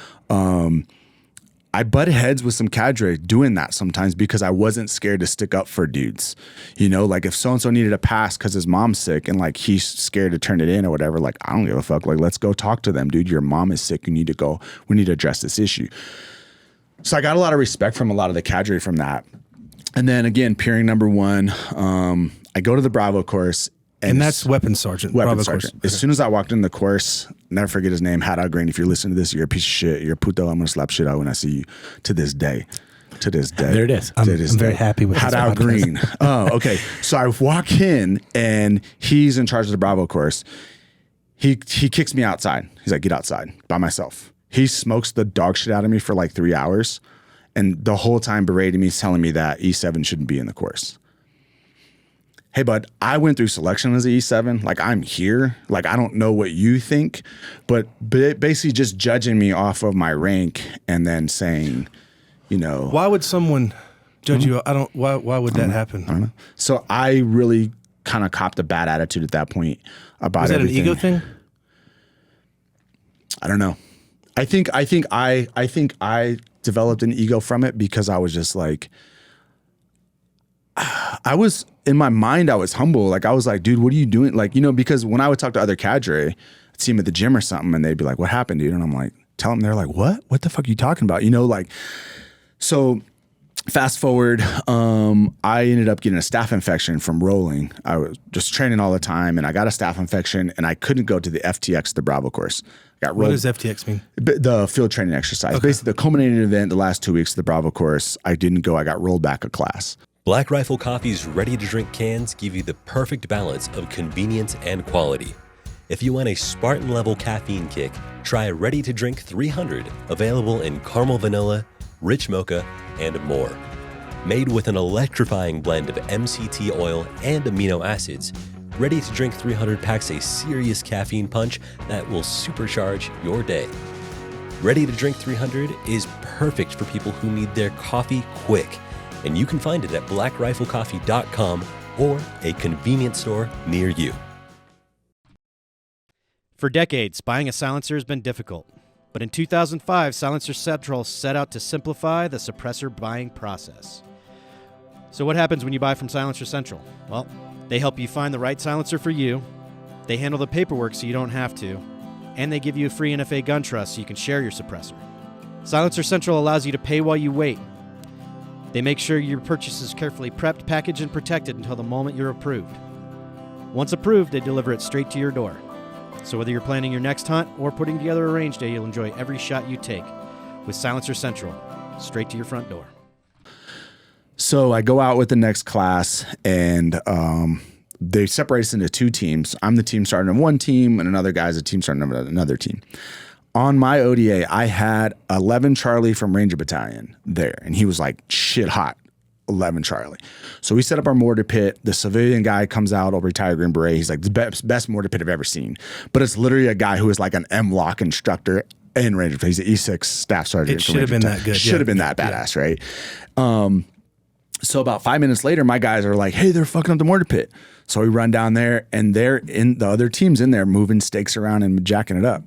Speaker 3: I butted heads with some cadre doing that sometimes because I wasn't scared to stick up for dudes. You know, like if so-and-so needed a pass because his mom's sick and like he's scared to turn it in or whatever, like I don't give a fuck. Like, let's go talk to them, dude. Your mom is sick. You need to go. We need to address this issue. So I got a lot of respect from a lot of the cadre from that. And then again, peering number 1, I go to the Bravo course.
Speaker 4: And that's weapons sergeant.
Speaker 3: Weapons sergeant. Okay. As soon as I walked in the course, never forget his name, Haddow Green. If you're listening to this, you're a piece of shit. You're a puto. I'm going to slap shit out when I see you to this day.
Speaker 2: There it is. I'm very happy with
Speaker 3: Haddow Green. Oh, okay. So I walk in and he's in charge of the Bravo course. He kicks me outside. He's like, get outside by myself. He smokes the dog shit out of me for like 3 hours. And the whole time berating me, telling me that E7 shouldn't be in the course. Hey, bud, I went through selection as an E7. Like, I'm here. Like, I don't know what you think. But basically just judging me off of my rank and then saying, you know.
Speaker 4: Why would someone judge you? Why would that happen?
Speaker 3: I don't know. So I really kind of copped a bad attitude at that point about everything.
Speaker 4: Was that an ego thing?
Speaker 3: I don't know. I think I developed an ego from it because I was just like, I was in my mind, I was humble. Like, I was like, dude, what are you doing? Like, you know, because when I would talk to other cadre, I'd see them at the gym or something and they'd be like, what happened, dude? And I'm like, tell them. They're like, what the fuck are you talking about? You know, like, so fast forward, I ended up getting a staph infection from rolling. I was just training all the time and I got a staph infection and I couldn't go to the FTX, the Bravo course. Got rolled.
Speaker 4: What does FTX mean?
Speaker 3: The field training exercise. Okay. Basically, the culminating event, the last 2 weeks of the Bravo course, I didn't go. I got rolled back a class.
Speaker 1: Black Rifle Coffee's ready-to-drink cans give you the perfect balance of convenience and quality. If you want a Spartan-level caffeine kick, try Ready-to-Drink 300, available in caramel vanilla, rich mocha, and more. Made with an electrifying blend of MCT oil and amino acids, Ready-to-Drink 300 packs a serious caffeine punch that will supercharge your day. Ready-to-Drink 300 is perfect for people who need their coffee quick, and you can find it at blackriflecoffee.com or a convenience store near you.
Speaker 5: For decades, buying a silencer has been difficult. But in 2005, Silencer Central set out to simplify the suppressor buying process. So what happens when you buy from Silencer Central? Well, they help you find the right silencer for you, they handle the paperwork so you don't have to, and they give you a free NFA gun trust so you can share your suppressor. Silencer Central allows you to pay while you wait. They make sure your purchase is carefully prepped, packaged, and protected until the moment you're approved. Once approved, they deliver it straight to your door. So whether you're planning your next hunt or putting together a range day, you'll enjoy every shot you take with Silencer Central, straight to your front door.
Speaker 3: So I go out with the next class, and they separate us into 2 teams. I'm the team starting on one team, and another guy's a team starting on another team. On my ODA, I had 11 Charlie from Ranger Battalion there, and he was like shit hot, 11 Charlie. So we set up our mortar pit. The civilian guy comes out, old retired Green Beret. He's like, the best mortar pit I've ever seen. But it's literally a guy who is like an M-Lock instructor in Ranger. He's an E6 staff sergeant.
Speaker 4: It should have been that good.
Speaker 3: Should have been that badass, right? So about 5 minutes later, my guys are like, hey, they're fucking up the mortar pit. So we run down there, and they're in the other team's in there moving stakes around and jacking it up.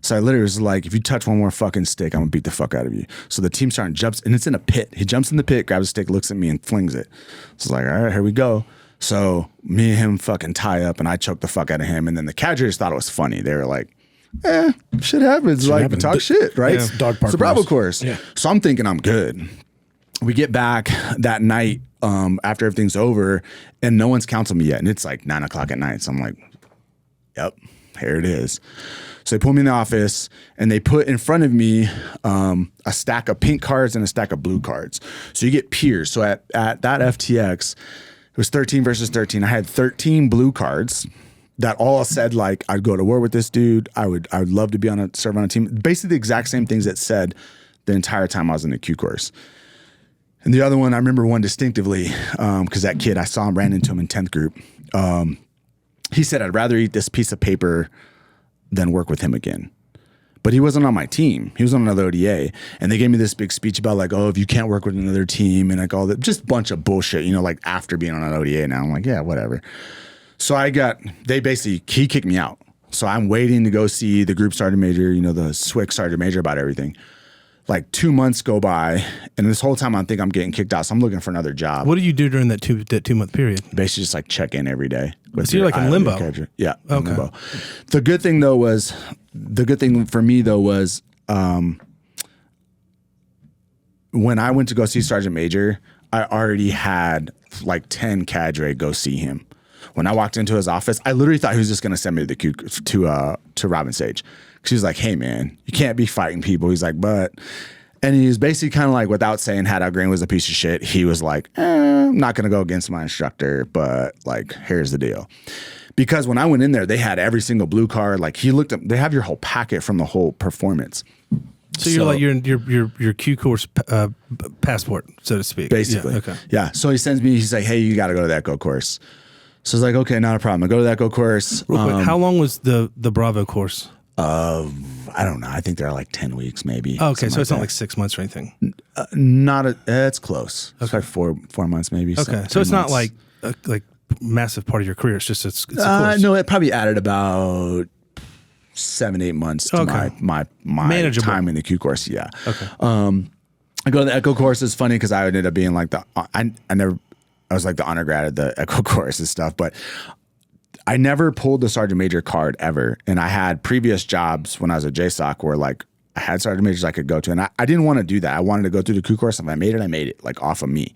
Speaker 3: So I literally was like, if you touch one more fucking stick, I'm gonna beat the fuck out of you. So the team sergeant jumps, and it's in a pit. He jumps in the pit, grabs a stick, looks at me, and flings it. So it's like, all right, here we go. So me and him fucking tie up, and I choke the fuck out of him. And then the cadres thought it was funny. They were like, shit happens. Talk shit, right?
Speaker 2: It's dog park
Speaker 3: It's a Bravo
Speaker 2: rules.
Speaker 3: course.
Speaker 2: Yeah.
Speaker 3: So I'm thinking I'm good. We get back that night after everything's over, and no one's counseled me yet. And it's like 9 o'clock at night. So I'm like, yep, here it is. So they pull me in the office, and they put in front of me a stack of pink cards and a stack of blue cards. So you get peers. So at that FTX, it was 13 versus 13. I had 13 blue cards that all said, like, I'd go to war with this dude. I would love to serve on a team. Basically the exact same things that said the entire time I was in the Q course. And the other one, I remember one distinctively, because that kid, I saw him, ran into him in 10th group. He said, I'd rather eat this piece of paper than work with him again. But he wasn't on my team. He was on another ODA. And they gave me this big speech about like, oh, if you can't work with another team and like all that, just a bunch of bullshit, like after being on an ODA now. I'm like, yeah, whatever. So he kicked me out. So I'm waiting to go see the group sergeant major, the SWIC sergeant major about everything. Like 2 months go by, and this whole time I think I'm getting kicked out. So I'm looking for another job.
Speaker 4: What do you do during that 2 month period?
Speaker 3: Basically just like check in every day.
Speaker 4: So you're like in limbo.
Speaker 3: Yeah.
Speaker 4: Okay.
Speaker 3: In limbo. The good thing for me though was when I went to go see Sergeant Major, I already had like 10 cadre go see him. When I walked into his office, I literally thought he was just going to send me to Robin Sage. She was like, hey man, you can't be fighting people. He's like, and he was basically kind of like, without saying Haddock Green was a piece of shit, he was like, I'm not going to go against my instructor, but like, here's the deal. Because when I went in there, they had every single blue card. Like he looked up, they have your whole packet from the whole performance.
Speaker 4: So you're like your Q course passport, so to speak.
Speaker 3: Basically.
Speaker 4: Yeah, okay.
Speaker 3: Yeah. So he sends me, he's like, hey, you got to go to that go course. So I was like, okay, not a problem. I go to that go course.
Speaker 4: Real quick, how long was the Bravo course?
Speaker 3: I don't know. I think they're like 10 weeks maybe.
Speaker 4: Oh, okay, so it's not like 6 months or anything.
Speaker 3: It's close. It's like 4 months maybe.
Speaker 4: Okay, so it's not like massive part of your career. It's just it's a course.
Speaker 3: No, it probably added about 7-8 months to my
Speaker 4: manageable
Speaker 3: time in the Q course. Yeah.
Speaker 4: Okay.
Speaker 3: I go to the Echo course. It's funny because I ended up being like I was like the honor grad at the Echo course and stuff, but I never pulled the Sergeant Major card ever. And I had previous jobs when I was at JSOC where like I had Sergeant Majors I could go to. And I didn't want to do that. I wanted to go through the Q course. If I made it like off of me.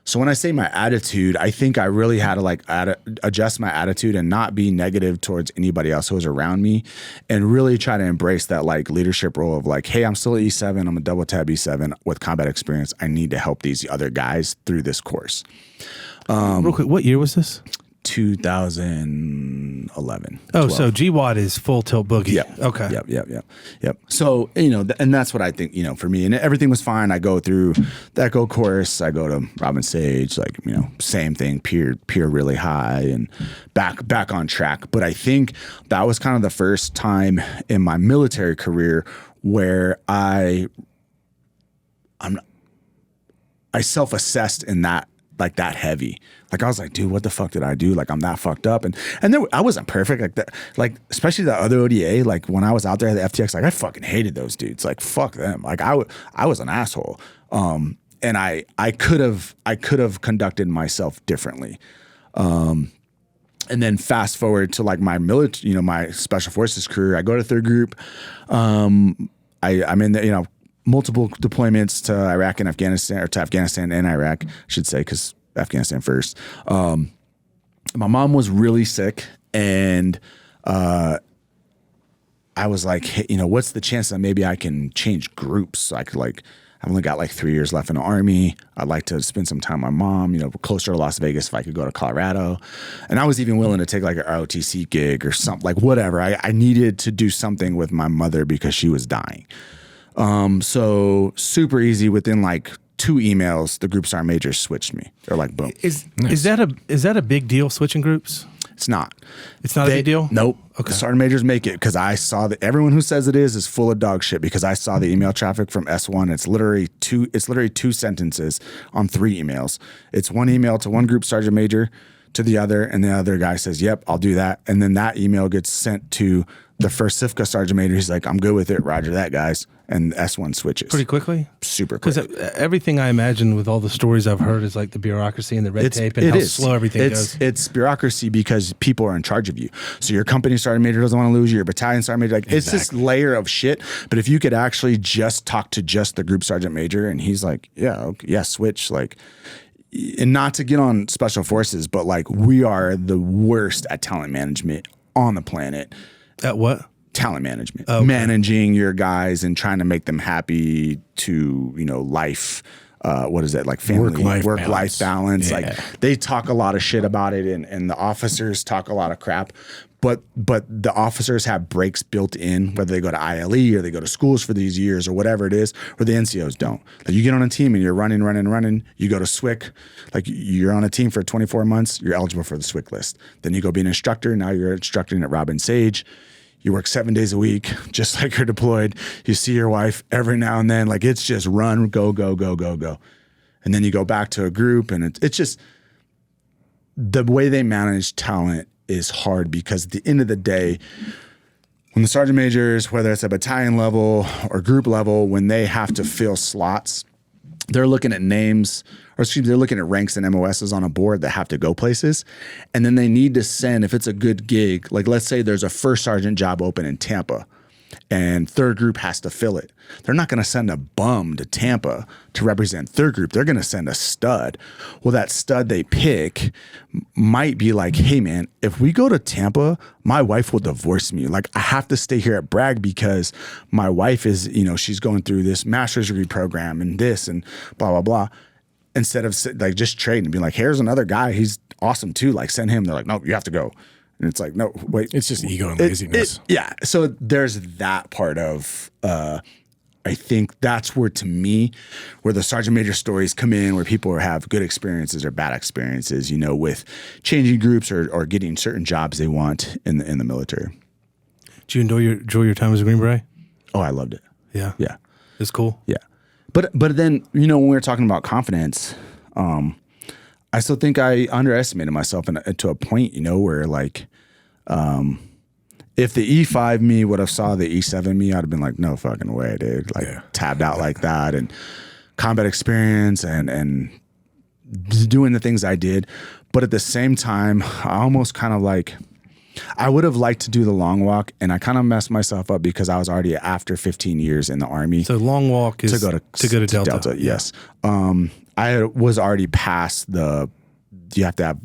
Speaker 3: So when I say my attitude, I think I really had to like adjust my attitude and not be negative towards anybody else who was around me and really try to embrace that like leadership role of like, hey, I'm still at E7. I'm a double tab E7 with combat experience. I need to help these other guys through this course.
Speaker 4: Real quick, what year was this?
Speaker 3: 2011.
Speaker 4: Oh, 12. So GWAT is full tilt boogie.
Speaker 3: Yep.
Speaker 4: Okay.
Speaker 3: Yep. So, and that's what I think, for me, and everything was fine. I go through the Echo course. I go to Robin Sage, like, same thing, peer really high and back on track. But I think that was kind of the first time in my military career where I self-assessed in that, like that heavy. Like I was like, dude, what the fuck did I do? Like I'm that fucked up. And I wasn't perfect like that. Like especially the other ODA, like when I was out there at the FTX, like I fucking hated those dudes. Like fuck them. Like I was an asshole. And I could have conducted myself differently. And then fast forward to like my military, my special forces career. I go to third group. I'm in the, multiple deployments to Iraq and Afghanistan, or to Afghanistan and Iraq, I should say, because Afghanistan first. My mom was really sick, and I was like, hey, what's the chance that maybe I can change groups? So I could I've only got like 3 years left in the Army. I'd like to spend some time with my mom, closer to Las Vegas if I could go to Colorado. And I was even willing to take like an ROTC gig or something, like whatever. I needed to do something with my mother because she was dying. So super easy, within like 2 emails, the group sergeant major switched me. They're like, boom.
Speaker 4: Is that a big deal, switching groups?
Speaker 3: It's not.
Speaker 4: It's not a big deal?
Speaker 3: Nope.
Speaker 4: Okay.
Speaker 3: The sergeant majors make it because I saw that everyone who says it is full of dog shit because I saw the email traffic from S1. It's literally 2 sentences on 3 emails. It's 1 email to one group sergeant major to the other, and the other guy says, yep, I'll do that. And then that email gets sent to the first SIFCA sergeant major, he's like, I'm good with it. Roger that, guys. And S1 switches.
Speaker 4: Pretty quickly?
Speaker 3: Super quick.
Speaker 4: Because everything I imagine with all the stories I've heard is like the bureaucracy and the red tape and how slow everything goes.
Speaker 3: It's bureaucracy because people are in charge of you. So your company sergeant major doesn't want to lose you, your battalion sergeant major. Like, it's this layer of shit. But if you could actually just talk to just the group sergeant major and he's like, yeah, okay, yeah, switch. Like, and not to get on special forces, but like we are the worst at talent management on the planet.
Speaker 4: At what?
Speaker 3: Talent management,
Speaker 4: Okay.
Speaker 3: managing your guys and trying to make them happy to, life. What is that? Like family, work-life balance.
Speaker 2: Yeah.
Speaker 3: Like they talk a lot of shit about it and the officers talk a lot of crap, but the officers have breaks built in, whether they go to ILE or they go to schools for these years or whatever it is, where the NCOs don't. Like you get on a team and you're running, you go to SWIC, like you're on a team for 24 months, you're eligible for the SWIC list. Then you go be an instructor. Now you're instructing at Robin Sage. You work 7 days a week, just like you're deployed. You see your wife every now and then. Like it's just run, go, go, go, go, go. And then you go back to a group and it's just the way they manage talent is hard because at the end of the day, when the sergeant majors, whether it's a battalion level or group level, when they have to fill slots, they're looking at names, or excuse me, they're looking at ranks and MOSs on a board that have to go places. And then they need to send, if it's a good gig, like let's say there's a first sergeant job open in Tampa and third group has to fill it. They're not going to send a bum to Tampa to represent third group. They're going to send a stud. Well, that stud they pick might be like, hey man, if we go to Tampa, my wife will divorce me. Like I have to stay here at Bragg because my wife is, she's going through this master's degree program and this and blah, blah, blah. Instead of like just trading and being like, here's another guy. He's awesome too. Like send him. They're like, no, you have to go. And it's like, no, wait.
Speaker 2: It's just ego and laziness.
Speaker 3: Yeah. So there's that part of, I think that's where, to me, where the sergeant major stories come in, where people have good experiences or bad experiences, with changing groups or getting certain jobs they want in the military.
Speaker 4: Did you enjoy your time as a Green Beret?
Speaker 3: Oh, I loved it.
Speaker 4: Yeah.
Speaker 3: Yeah.
Speaker 4: It's cool.
Speaker 3: Yeah. But then, when we were talking about confidence, I still think I underestimated myself to a point, where like, if the E5 me would have saw the E7 me, I'd have been like, no fucking way, dude. Like tabbed out like that and combat experience and doing the things I did. But at the same time, I almost kind of like, I would have liked to do the long walk and I kind of messed myself up because I was already after 15 years in the Army.
Speaker 4: So long walk is to go to Delta.
Speaker 3: Yes. I was already past you have to have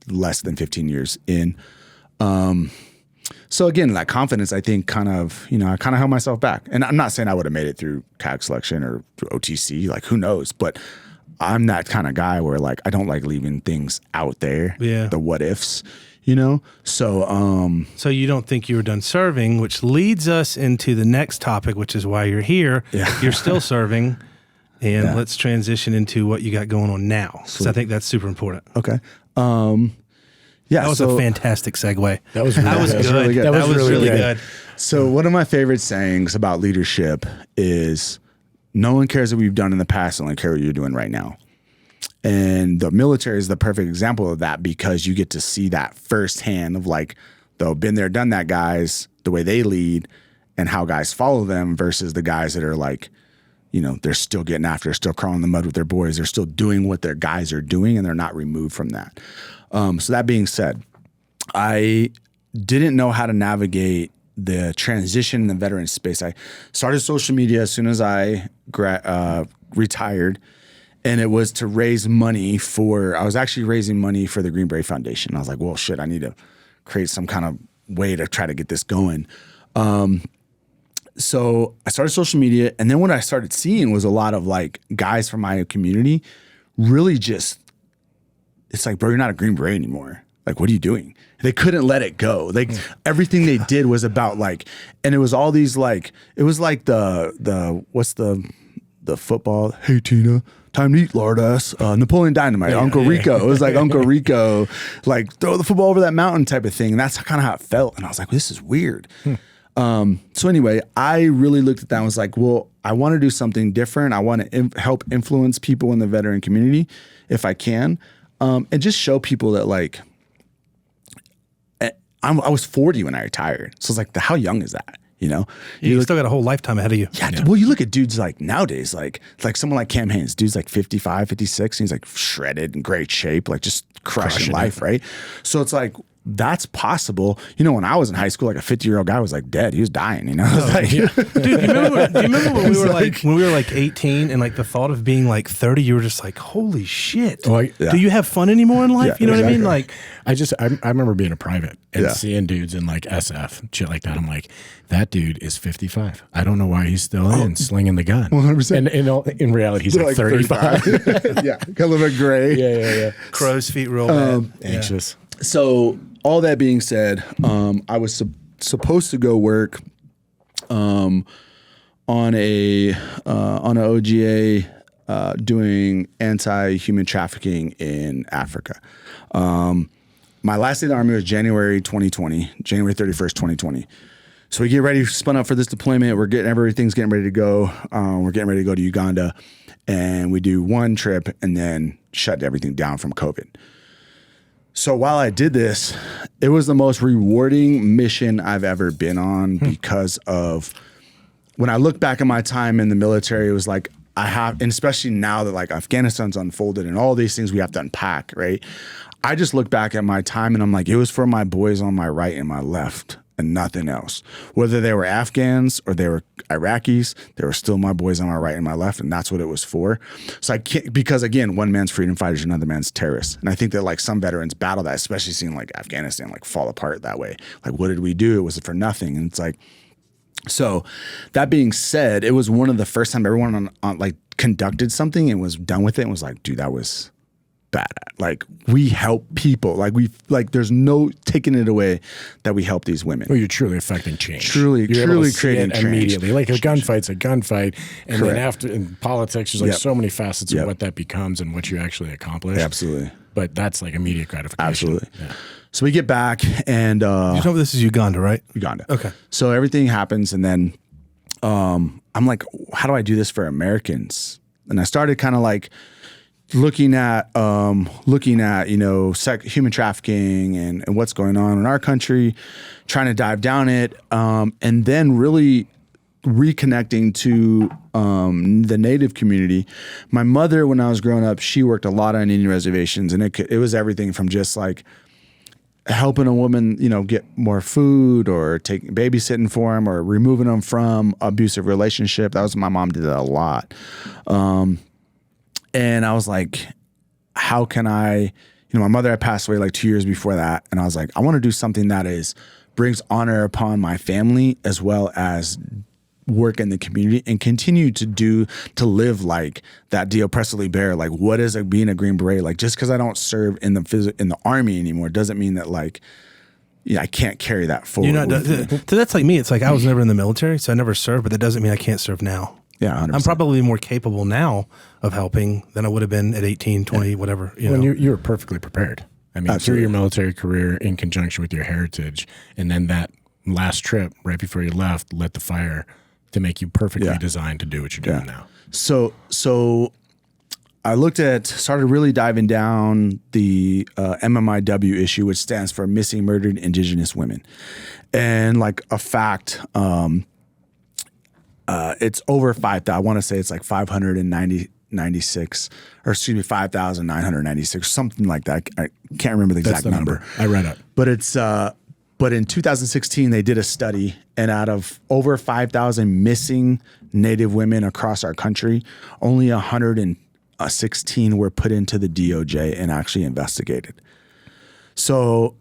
Speaker 3: less than 15 years in. So again, that confidence, I think I kind of held myself back. And I'm not saying I would have made it through CAG selection or through OTC, like who knows, but I'm that kind of guy where like, I don't like leaving things out there.
Speaker 4: Yeah.
Speaker 3: The what ifs,
Speaker 4: So you don't think you were done serving, which leads us into the next topic, which is why you're here.
Speaker 3: Yeah.
Speaker 4: You're still serving. And let's transition into what you got going on now. Because I think that's super important.
Speaker 3: Okay. Yeah,
Speaker 4: that was a fantastic segue.
Speaker 2: That was really
Speaker 4: good.
Speaker 2: That was really good.
Speaker 3: So one of my favorite sayings about leadership is no one cares what we've done in the past, only care what you're doing right now. And the military is the perfect example of that because you get to see that firsthand of like the been there, done that guys, the way they lead and how guys follow them versus the guys that are like, they're still getting after, still crawling in the mud with their boys. They're still doing what their guys are doing and they're not removed from that. So that being said, I didn't know how to navigate the transition in the veteran space. I started social media as soon as I retired, and it was to raise money I was actually raising money for the Green Beret Foundation. I was like, well, shit, I need to create some kind of way to try to get this going. So I started social media, and then what I started seeing was a lot of like guys from my community really just, it's like, bro, you're not a Green Beret anymore. Like, what are you doing? They couldn't let it go. Like everything they did was about like, and it was all these like, it was like what's the football? Hey Tina, time to eat, lard ass. Napoleon Dynamite, Uncle Rico. It was like Uncle Rico, like throw the football over that mountain type of thing. And that's kind of how it felt. And I was like, this is weird. So anyway, I really looked at that and was like, well, I want to do something different. I want to help influence people in the veteran community if I can. And just show people that like, I was 40 when I retired. So it's like, how young is that? You know,
Speaker 4: You still got a whole lifetime ahead of you.
Speaker 3: yeah. Well, you look at dudes like nowadays, like someone like Cam Haynes, dude's like 55, 56, and he's like shredded in great shape, like just crushing life, right? So it's like, that's possible. You know, when I was in high school, like a 50-year-old guy was like dead. He was dying, you know? Like,
Speaker 4: Dude, do you remember when we were like 18 and like the thought of being like 30, you were just like, holy shit.
Speaker 2: Well,
Speaker 4: Do you have fun anymore in life?
Speaker 3: Yeah,
Speaker 4: you know what I mean?
Speaker 3: exactly.
Speaker 4: Like,
Speaker 2: I remember being a private and
Speaker 3: Yeah.
Speaker 2: seeing dudes in like SF, shit like that. I'm like, that dude is 55. I don't know why he's still in slinging the gun.
Speaker 3: 100%.
Speaker 2: And in reality, he's like 35.
Speaker 3: Yeah, kind of a gray.
Speaker 2: Yeah.
Speaker 4: crow's feet real bad.
Speaker 2: Anxious.
Speaker 3: So all that being said, I was supposed to go work on a OGA doing anti-human trafficking in Africa. My last day in the Army was January 31st, 2020. So we get ready, spun up for this deployment. Everything's getting ready to go. We're getting ready to go to Uganda, and we do one trip and then shut everything down from COVID. So while I did this, it was the most rewarding mission I've ever been on because of when I look back at my time in the military, it was like and especially now that like Afghanistan's unfolded and all these things we have to unpack, right? I just look back at my time and I'm like, it was for my boys on my right and my left and nothing else. Whether they were Afghans or they were Iraqis, they were still my boys on my right and my left, and that's what it was for. So I can't, because again, one man's freedom fighters, another man's terrorists. And I think that like some veterans battle that, especially seeing like Afghanistan like fall apart that way. Like, what did we do? It was for nothing. And it's like, so that being said, it was one of the first time everyone on like conducted something and was done with it and was like, dude, that was bad. Like, we help people. Like there's no taking it away that we help these women.
Speaker 2: Well, you're truly affecting change.
Speaker 3: Truly
Speaker 2: You're able to see
Speaker 3: creating
Speaker 2: it
Speaker 3: change.
Speaker 2: immediately. Like a gunfight's a gunfight, and then
Speaker 3: Correct.
Speaker 2: after in politics, there's like
Speaker 3: Yep.
Speaker 2: so many facets
Speaker 3: Yep.
Speaker 2: of what that becomes and what you actually accomplish.
Speaker 3: Absolutely.
Speaker 2: But that's like immediate gratification.
Speaker 3: Absolutely.
Speaker 2: Yeah.
Speaker 3: So we get back and
Speaker 4: You told me this is Uganda, right?
Speaker 3: Uganda.
Speaker 4: Okay.
Speaker 3: So everything happens, and then I'm like, how do I do this for Americans? And I started kind of like looking at you know, human trafficking and what's going on in our country, trying to dive down it, and then really reconnecting to the Native community. My mother, when I was growing up, she worked a lot on Indian reservations, and it was everything from just like helping a woman, you know, get more food or babysitting for them or removing them from abusive relationship. That was, my mom did that a lot. And I was like, how can I, you know, my mother had passed away like 2 years before that. And I was like, I want to do something that brings honor upon my family as well as work in the community and continue to live like that Dio Presley Bear. Like, what is being a Green Beret? Like, just because I don't serve in the army anymore doesn't mean that like, yeah, I can't carry that forward.
Speaker 4: You're not. So that's like me. It's like I was never in the military, so I never served, but that doesn't mean I can't serve now.
Speaker 3: Yeah, 100%.
Speaker 4: I'm probably more capable now of helping than I would have been at 18, 20, whatever. You know.
Speaker 2: You were perfectly prepared. I mean, through your military career in conjunction with your heritage, and then that last trip right before you left lit the fire to make you perfectly designed to do what you're doing now.
Speaker 3: So I started really diving down the MMIW issue, which stands for Missing Murdered Indigenous Women. And like a fact, it's over 5,000. I want to say it's like 596, or excuse me, 5,996, something like that. I can't remember the exact number.
Speaker 2: I read it.
Speaker 3: But it's but in 2016 they did a study, and out of over 5,000 missing Native women across our country, only 116 were put into the DOJ and actually investigated. So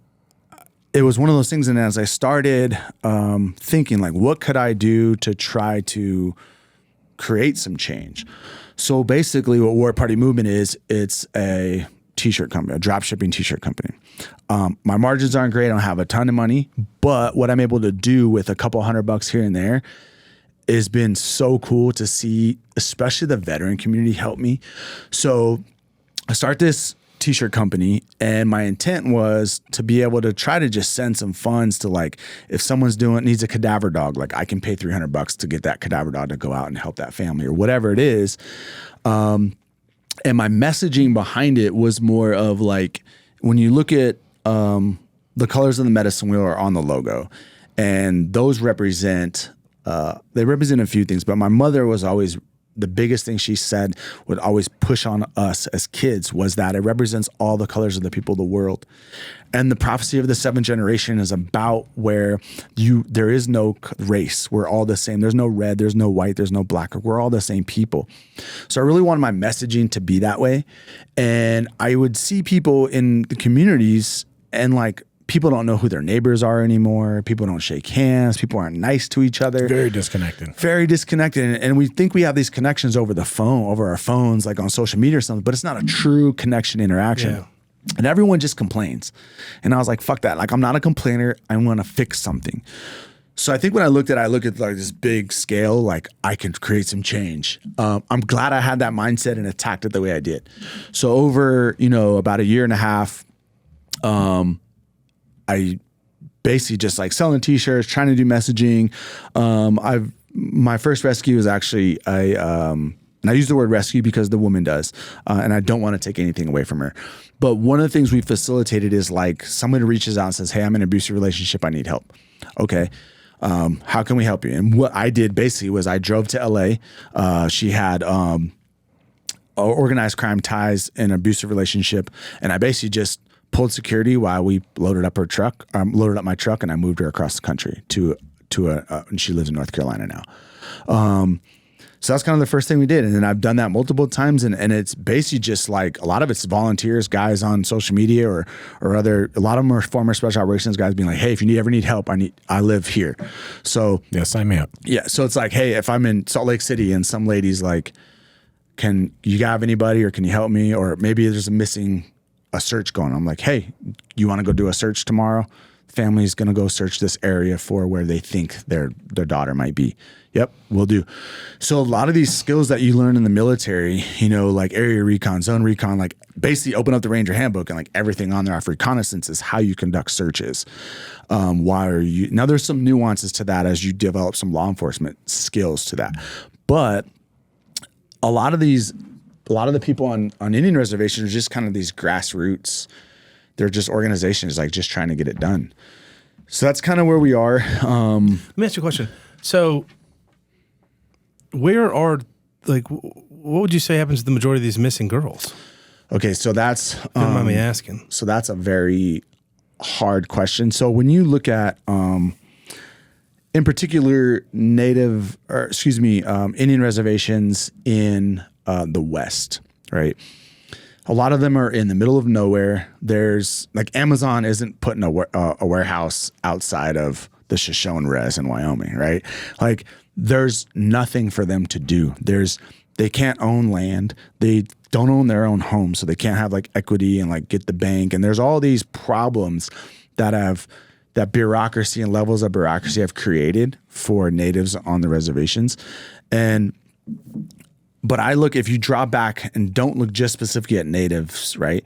Speaker 3: it was one of those things, and as I started thinking, like, what could I do to try to create some change? So basically what War Party Movement is, it's a t-shirt company, a drop shipping t-shirt company. My margins aren't great. I don't have a ton of money, but what I'm able to do with a couple $100 here and there has been so cool to see, especially the veteran community help me. So I start this t-shirt company, and my intent was to be able to try to just send some funds to, like, if someone's needs a cadaver dog, like I can pay $300 to get that cadaver dog to go out and help that family or whatever it is. And my messaging behind it was more of like, when you look at the colors of the medicine wheel are on the logo, and those represent a few things. But my mother was always, the biggest thing she said would always push on us as kids was that it represents all the colors of the people of the world. And the prophecy of the seventh generation is about where there is no race. We're all the same. There's no red, there's no white, there's no black. We're all the same people. So I really wanted my messaging to be that way. And I would see people in the communities and like, people don't know who their neighbors are anymore. People don't shake hands. People aren't nice to each other.
Speaker 2: Very disconnected.
Speaker 3: Very disconnected. And we think we have these connections over the phone, over our phones, like on social media or something, but it's not a true connection interaction.
Speaker 4: Yeah.
Speaker 3: And everyone just complains. And I was like, fuck that. Like, I'm not a complainer. I want to fix something. So I think when I look at like this big scale, like I can create some change. I'm glad I had that mindset and attacked it the way I did. So over, about a year and a half, I basically just like selling t-shirts, trying to do messaging. My first rescue was actually and I use the word rescue because the woman does, and I don't want to take anything away from her. But one of the things we facilitated is like somebody reaches out and says, hey, I'm in an abusive relationship. I need help. Okay. How can we help you? And what I did basically was I drove to LA. She had organized crime ties in an abusive relationship. And I basically just pulled security while we loaded up my truck, and I moved her across the country and she lives in North Carolina now. So that's kind of the first thing we did. And then I've done that multiple times. And it's basically just like a lot of it's volunteers, guys on social media or other, a lot of them are former special operations guys being like, hey, if you ever need help, I live here. So
Speaker 2: yeah, sign me up.
Speaker 3: Yeah. So it's like, hey, if I'm in Salt Lake City and some lady's like, can you have anybody or can you help me? Or maybe there's a search going on. I'm like, hey, you want to go do a search tomorrow? Family's going to go search this area for where they think their daughter might be. Yep, we'll do. So a lot of these skills that you learn in the military, like area recon, zone recon, like basically open up the Ranger handbook and like everything on there for reconnaissance is how you conduct searches. Now there's some nuances to that as you develop some law enforcement skills to that. But a lot of the people on Indian reservations are just kind of these grassroots. They're just organizations like just trying to get it done. So that's kind of where we are.
Speaker 4: Let me ask you a question. So where are, like, what would you say happens to the majority of these missing girls?
Speaker 3: Okay, so that's...
Speaker 4: Don't mind me asking.
Speaker 3: So that's a very hard question. So when you look at, in particular, Indian reservations in the West, right? A lot of them are in the middle of nowhere. There's like Amazon isn't putting a warehouse outside of the Shoshone Res in Wyoming, right? Like there's nothing for them to do. They can't own land. They don't own their own home, so they can't have like equity and like get the bank. And there's all these problems that bureaucracy and levels of bureaucracy have created for natives on the reservations. But if you draw back and don't look just specifically at natives, right?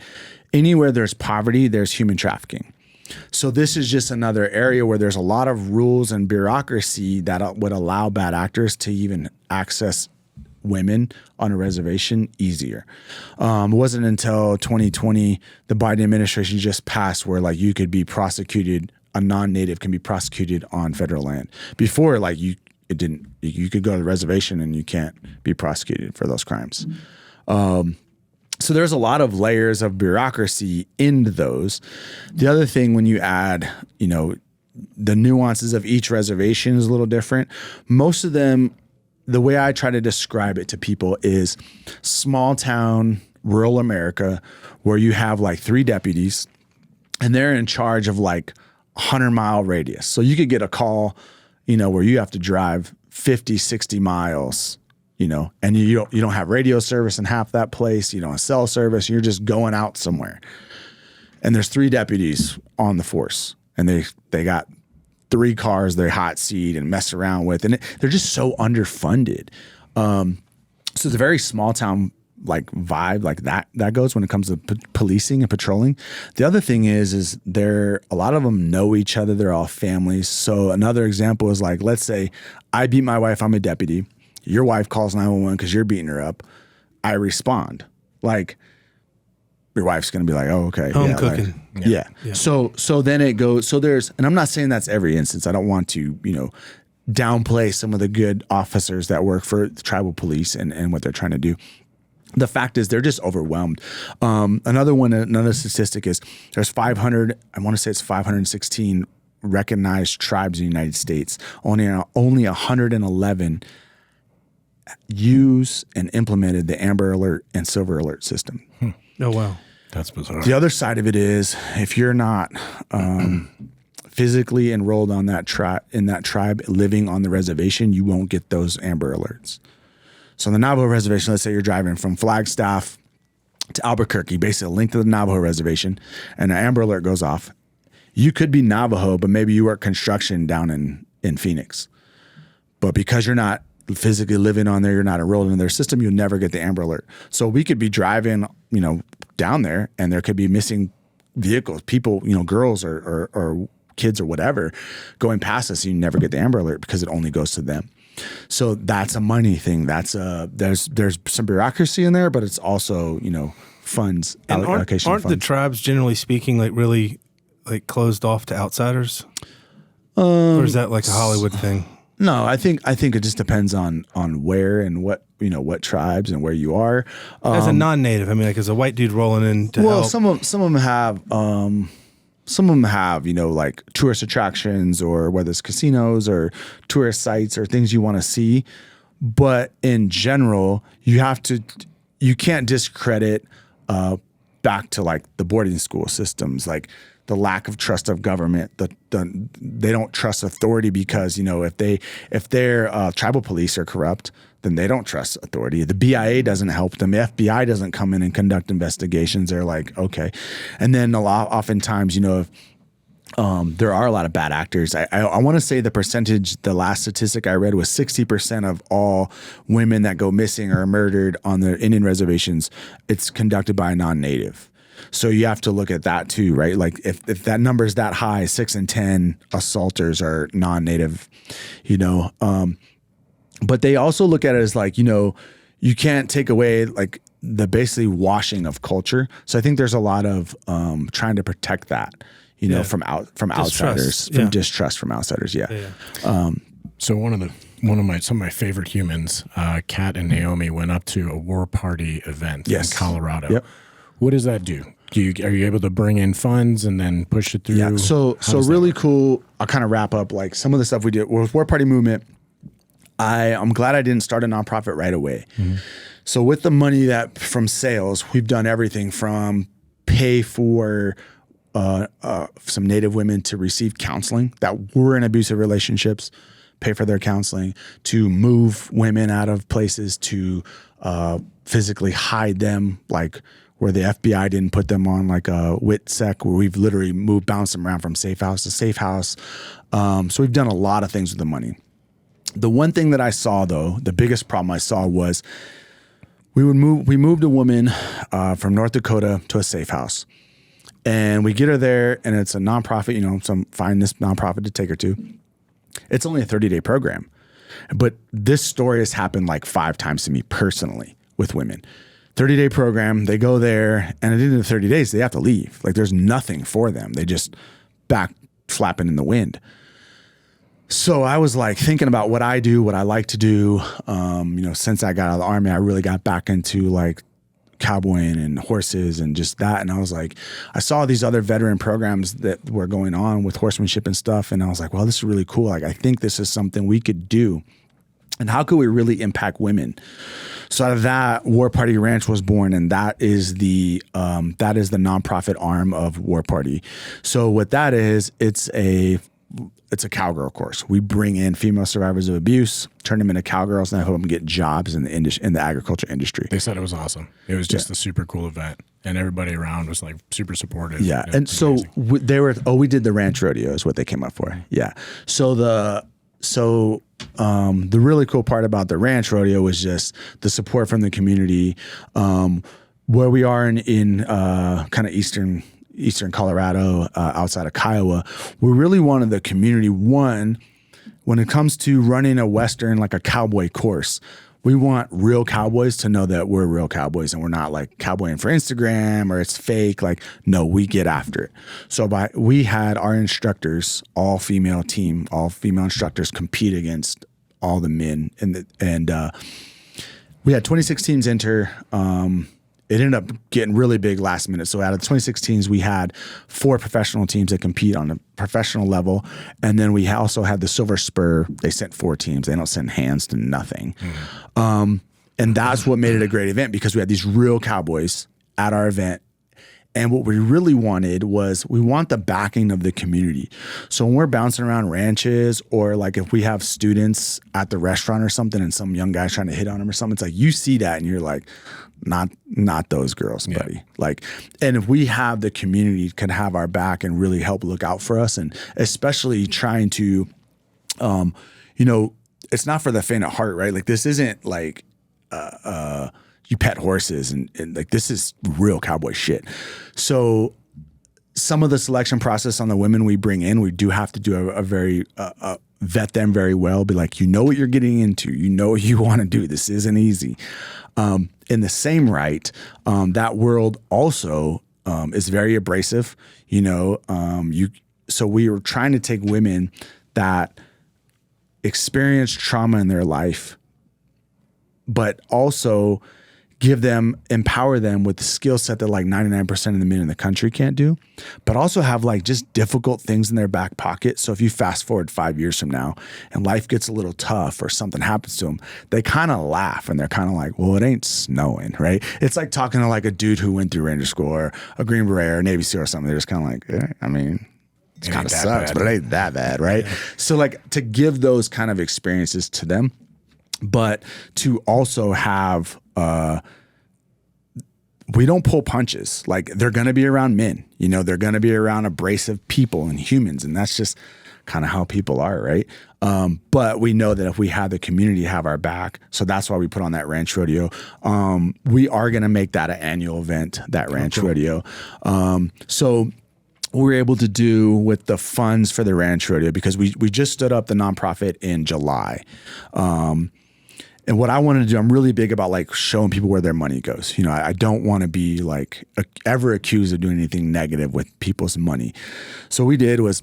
Speaker 3: Anywhere there's poverty, there's human trafficking. So this is just another area where there's a lot of rules and bureaucracy that would allow bad actors to even access women on a reservation easier. It wasn't until 2020, the Biden administration just passed where like you could be prosecuted, a non-native can be prosecuted on federal land. Before, like you could go to the reservation and you can't be prosecuted for those crimes. So there's a lot of layers of bureaucracy into those. The other thing, when you add, the nuances of each reservation is a little different. Most of them, the way I try to describe it to people is small town, rural America, where you have like 3 deputies and they're in charge of like 100-mile radius. So you could get a call, where you have to drive 50, 60 miles, and you don't have radio service in half that place, you don't have cell service, you're just going out somewhere. And there's 3 deputies on the force, and they got 3 cars they hot seat and mess around with, and they're just so underfunded. So it's a very small town like vibe like that goes when it comes to policing and patrolling. The other thing is a lot of them know each other. They're all families. So another example is like, let's say I beat my wife. I'm a deputy. Your wife calls 911 because you're beating her up. I respond. Like your wife's going to be like, oh, okay.
Speaker 4: Home
Speaker 3: yeah,
Speaker 4: cooking.
Speaker 3: Like, yeah. So then it goes, so there's, and I'm not saying that's every instance. I don't want to, downplay some of the good officers that work for the tribal police and what they're trying to do. The fact is they're just overwhelmed. Another statistic is there's 516 recognized tribes in the United States. Only 111 use and implemented the Amber Alert and Silver Alert system.
Speaker 4: Oh, wow.
Speaker 2: That's bizarre.
Speaker 3: The other side of it is if you're not physically enrolled on that tribe living on the reservation, you won't get those Amber Alerts. So on the Navajo reservation, let's say you're driving from Flagstaff to Albuquerque, basically a link to the Navajo reservation, and an Amber Alert goes off. You could be Navajo, but maybe you work construction down in Phoenix. But because you're not physically living on there, you're not enrolled in their system, you'll never get the Amber Alert. So we could be driving, down there, and there could be missing vehicles, people, girls or kids or whatever going past us, and you never get the Amber Alert because it only goes to them. So that's a money thing. That's there's some bureaucracy in there, but it's also funds
Speaker 4: And
Speaker 3: allocation.
Speaker 4: aren't the
Speaker 3: funds.
Speaker 4: tribes generally speaking like really like closed off to outsiders? Or is that like a Hollywood thing?
Speaker 3: No, I think it just depends on where and what what tribes and where you are.
Speaker 4: As a non-native, I mean, like as a white dude rolling in to help.
Speaker 3: Some of them have. Some of them have, like tourist attractions or whether it's casinos or tourist sites or things you want to see. But in general, you can't discredit back to like the boarding school systems, like the lack of trust of government. They don't trust authority because, if their tribal police are corrupt, then they don't trust authority. The BIA doesn't help them. The FBI doesn't come in and conduct investigations. They're like, okay. And then oftentimes, there are a lot of bad actors. I want to say the last statistic I read was 60% of all women that go missing or murdered on the Indian reservations, it's conducted by a non-native. So you have to look at that too, right? Like if that number is that high, 6 in 10 assaulters are non-native, but they also look at it as like, you can't take away like the basically washing of culture. So I think there's a lot of trying to protect that, from outsiders, from distrust from outsiders. Yeah.
Speaker 2: So some of my favorite humans, Kat and Naomi, went up to a war party event in Colorado.
Speaker 3: Yep.
Speaker 2: What does that do? Are you able to bring in funds and then push it through?
Speaker 3: Yeah. So really cool. I'll kind of wrap up like some of the stuff we did with War Party Movement. I'm glad I didn't start a nonprofit right away. Mm-hmm. So with the money from sales, we've done everything from pay for some Native women to receive counseling that were in abusive relationships, pay for their counseling, to move women out of places, to physically hide them, like where the FBI didn't put them on like a WITSEC, where we've literally bounced them around from safe house to safe house. So we've done a lot of things with the money. The one thing that I saw, though, the biggest problem I saw was we moved a woman from North Dakota to a safe house, and we get her there, and it's a nonprofit, find this nonprofit to take her to. It's only a 30-day program, but this story has happened like 5 times to me personally with women. 30-day program, they go there, and at the end of the 30 days, they have to leave. Like there's nothing for them. They just back flapping in the wind. So I was like thinking about what I do, what I like to do. Since I got out of the Army, I really got back into like cowboying and horses and just that. And I was like, I saw these other veteran programs that were going on with horsemanship and stuff. And I was like, well, this is really cool. Like, I think this is something we could do. And how could we really impact women? So out of that, War Party Ranch was born, and that is the nonprofit arm of War Party. So what that is, it's a cowgirl course. We bring in female survivors of abuse, turn them into cowgirls, and I help them get jobs in the agriculture industry.
Speaker 2: They said it was awesome. It was just a super cool event, and everybody around was like super supportive.
Speaker 3: Yeah, and so we did the ranch rodeo is what they came up for. Yeah, so the really cool part about the ranch rodeo was just the support from the community. Where we are in kind of eastern Colorado, outside of Kiowa, we really wanted the community, when it comes to running a Western, like a cowboy course, we want real cowboys to know that we're real cowboys and we're not like cowboying for Instagram or it's fake. Like, no, we get after it. So we had our instructors, all female instructors compete against all the men. And we had 26 teams enter. It ended up getting really big last minute. So out of the 26 teams, we had 4 professional teams that compete on a professional level. And then we also had the Silver Spur. They sent 4 teams. They don't send hands to nothing. And that's what made it a great event, because we had these real cowboys at our event. And what we really wanted was, we want the backing of the community. So when we're bouncing around ranches, or like if we have students at the restaurant or something and some young guy's trying to hit on them or something, it's like you see that and you're like, not those girls, buddy. Yeah. Like, and if we have the community can have our back and really help look out for us, and especially trying to, it's not for the faint of heart, right? Like, this isn't like, you pet horses and like, this is real cowboy shit. So some of the selection process on the women we bring in, we do have to do a very, vet them very well, be like, you know what you're getting into, you know what you want to do. This isn't easy. In the same right, that world also is very abrasive, so we were trying to take women that experience trauma in their life, but also empower them with the skill set that like 99% of the men in the country can't do, but also have like just difficult things in their back pocket. So if you fast forward 5 years from now and life gets a little tough or something happens to them, they kind of laugh and they're kind of like, well, it ain't snowing, right? It's like talking to like a dude who went through Ranger School or a Green Beret or Navy SEAL or something. They're just kind of like, it kind of sucks, but it ain't that bad, right? Yeah. So like, to give those kind of experiences to them, but to also have, we don't pull punches. Like, they're going to be around men, they're going to be around abrasive people and humans. And that's just kind of how people are. Right. But we know that if we have the community have our back, so that's why we put on that ranch rodeo. We are going to make that an annual event, that ranch rodeo. So we were able to do with the funds for the ranch rodeo, because we just stood up the nonprofit in July. And what I wanted to do, I'm really big about like showing people where their money goes. I don't want to be like ever accused of doing anything negative with people's money. So what we did was,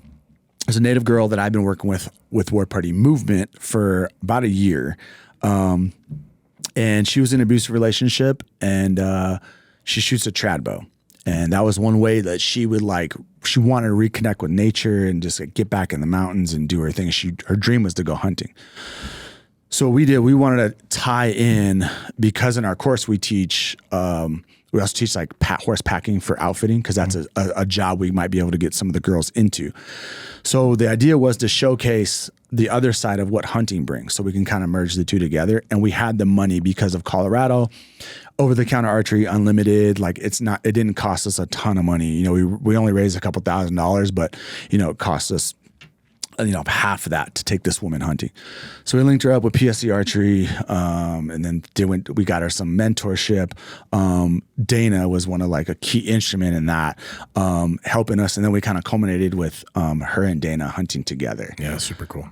Speaker 3: there's a Native girl that I've been working with War Party Movement for about a year. And she was in an abusive relationship, and she shoots a trad bow. And that was one way that she wanted to reconnect with nature and just like, get back in the mountains and do her thing. Her dream was to go hunting. So what we did, we wanted to tie in, because in our course we teach, we also teach like horse packing for outfitting, because that's a job we might be able to get some of the girls into. So the idea was to showcase the other side of what hunting brings, so we can kind of merge the two together. And we had the money because of Colorado, over-the-counter archery, unlimited. Like, it didn't cost us a ton of money. We only raised a couple $1,000s, but it cost us half of that to take this woman hunting. So we linked her up with PSC Archery, and then we got her some mentorship. Dana was one of like a key instrument in that, helping us. And then we kind of culminated with her and Dana hunting together.
Speaker 2: Yeah, super cool.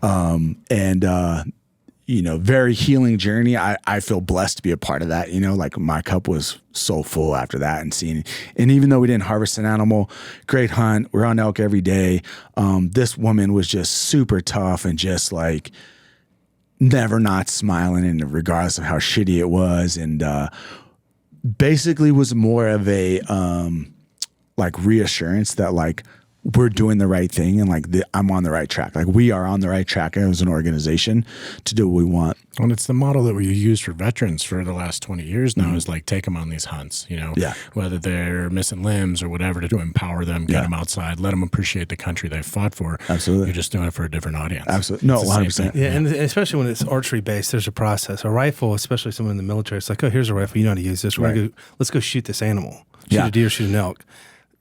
Speaker 3: Very healing journey. I feel blessed to be a part of that. Like, my cup was so full after that, and even though we didn't harvest an animal, great hunt, we're on elk every day. This woman was just super tough and just like never not smiling, and regardless of how shitty it was. And basically was more of a like reassurance that like, we're doing the right thing, and like I'm on the right track. Like, we are on the right track as an organization to do what we want.
Speaker 2: And it's the model that we use for veterans for the last 20 years now, is like, take them on these hunts, whether they're missing limbs or whatever, to empower them, get them outside, let them appreciate the country they fought for.
Speaker 3: Absolutely.
Speaker 2: You're just doing it for a different audience.
Speaker 3: Absolutely. No, 100%.
Speaker 4: Yeah, and especially when it's archery based, there's a process. A rifle, especially someone in the military, it's like, oh, here's a rifle, you know how to use this. Let's go shoot this animal. Shoot a deer, shoot an elk.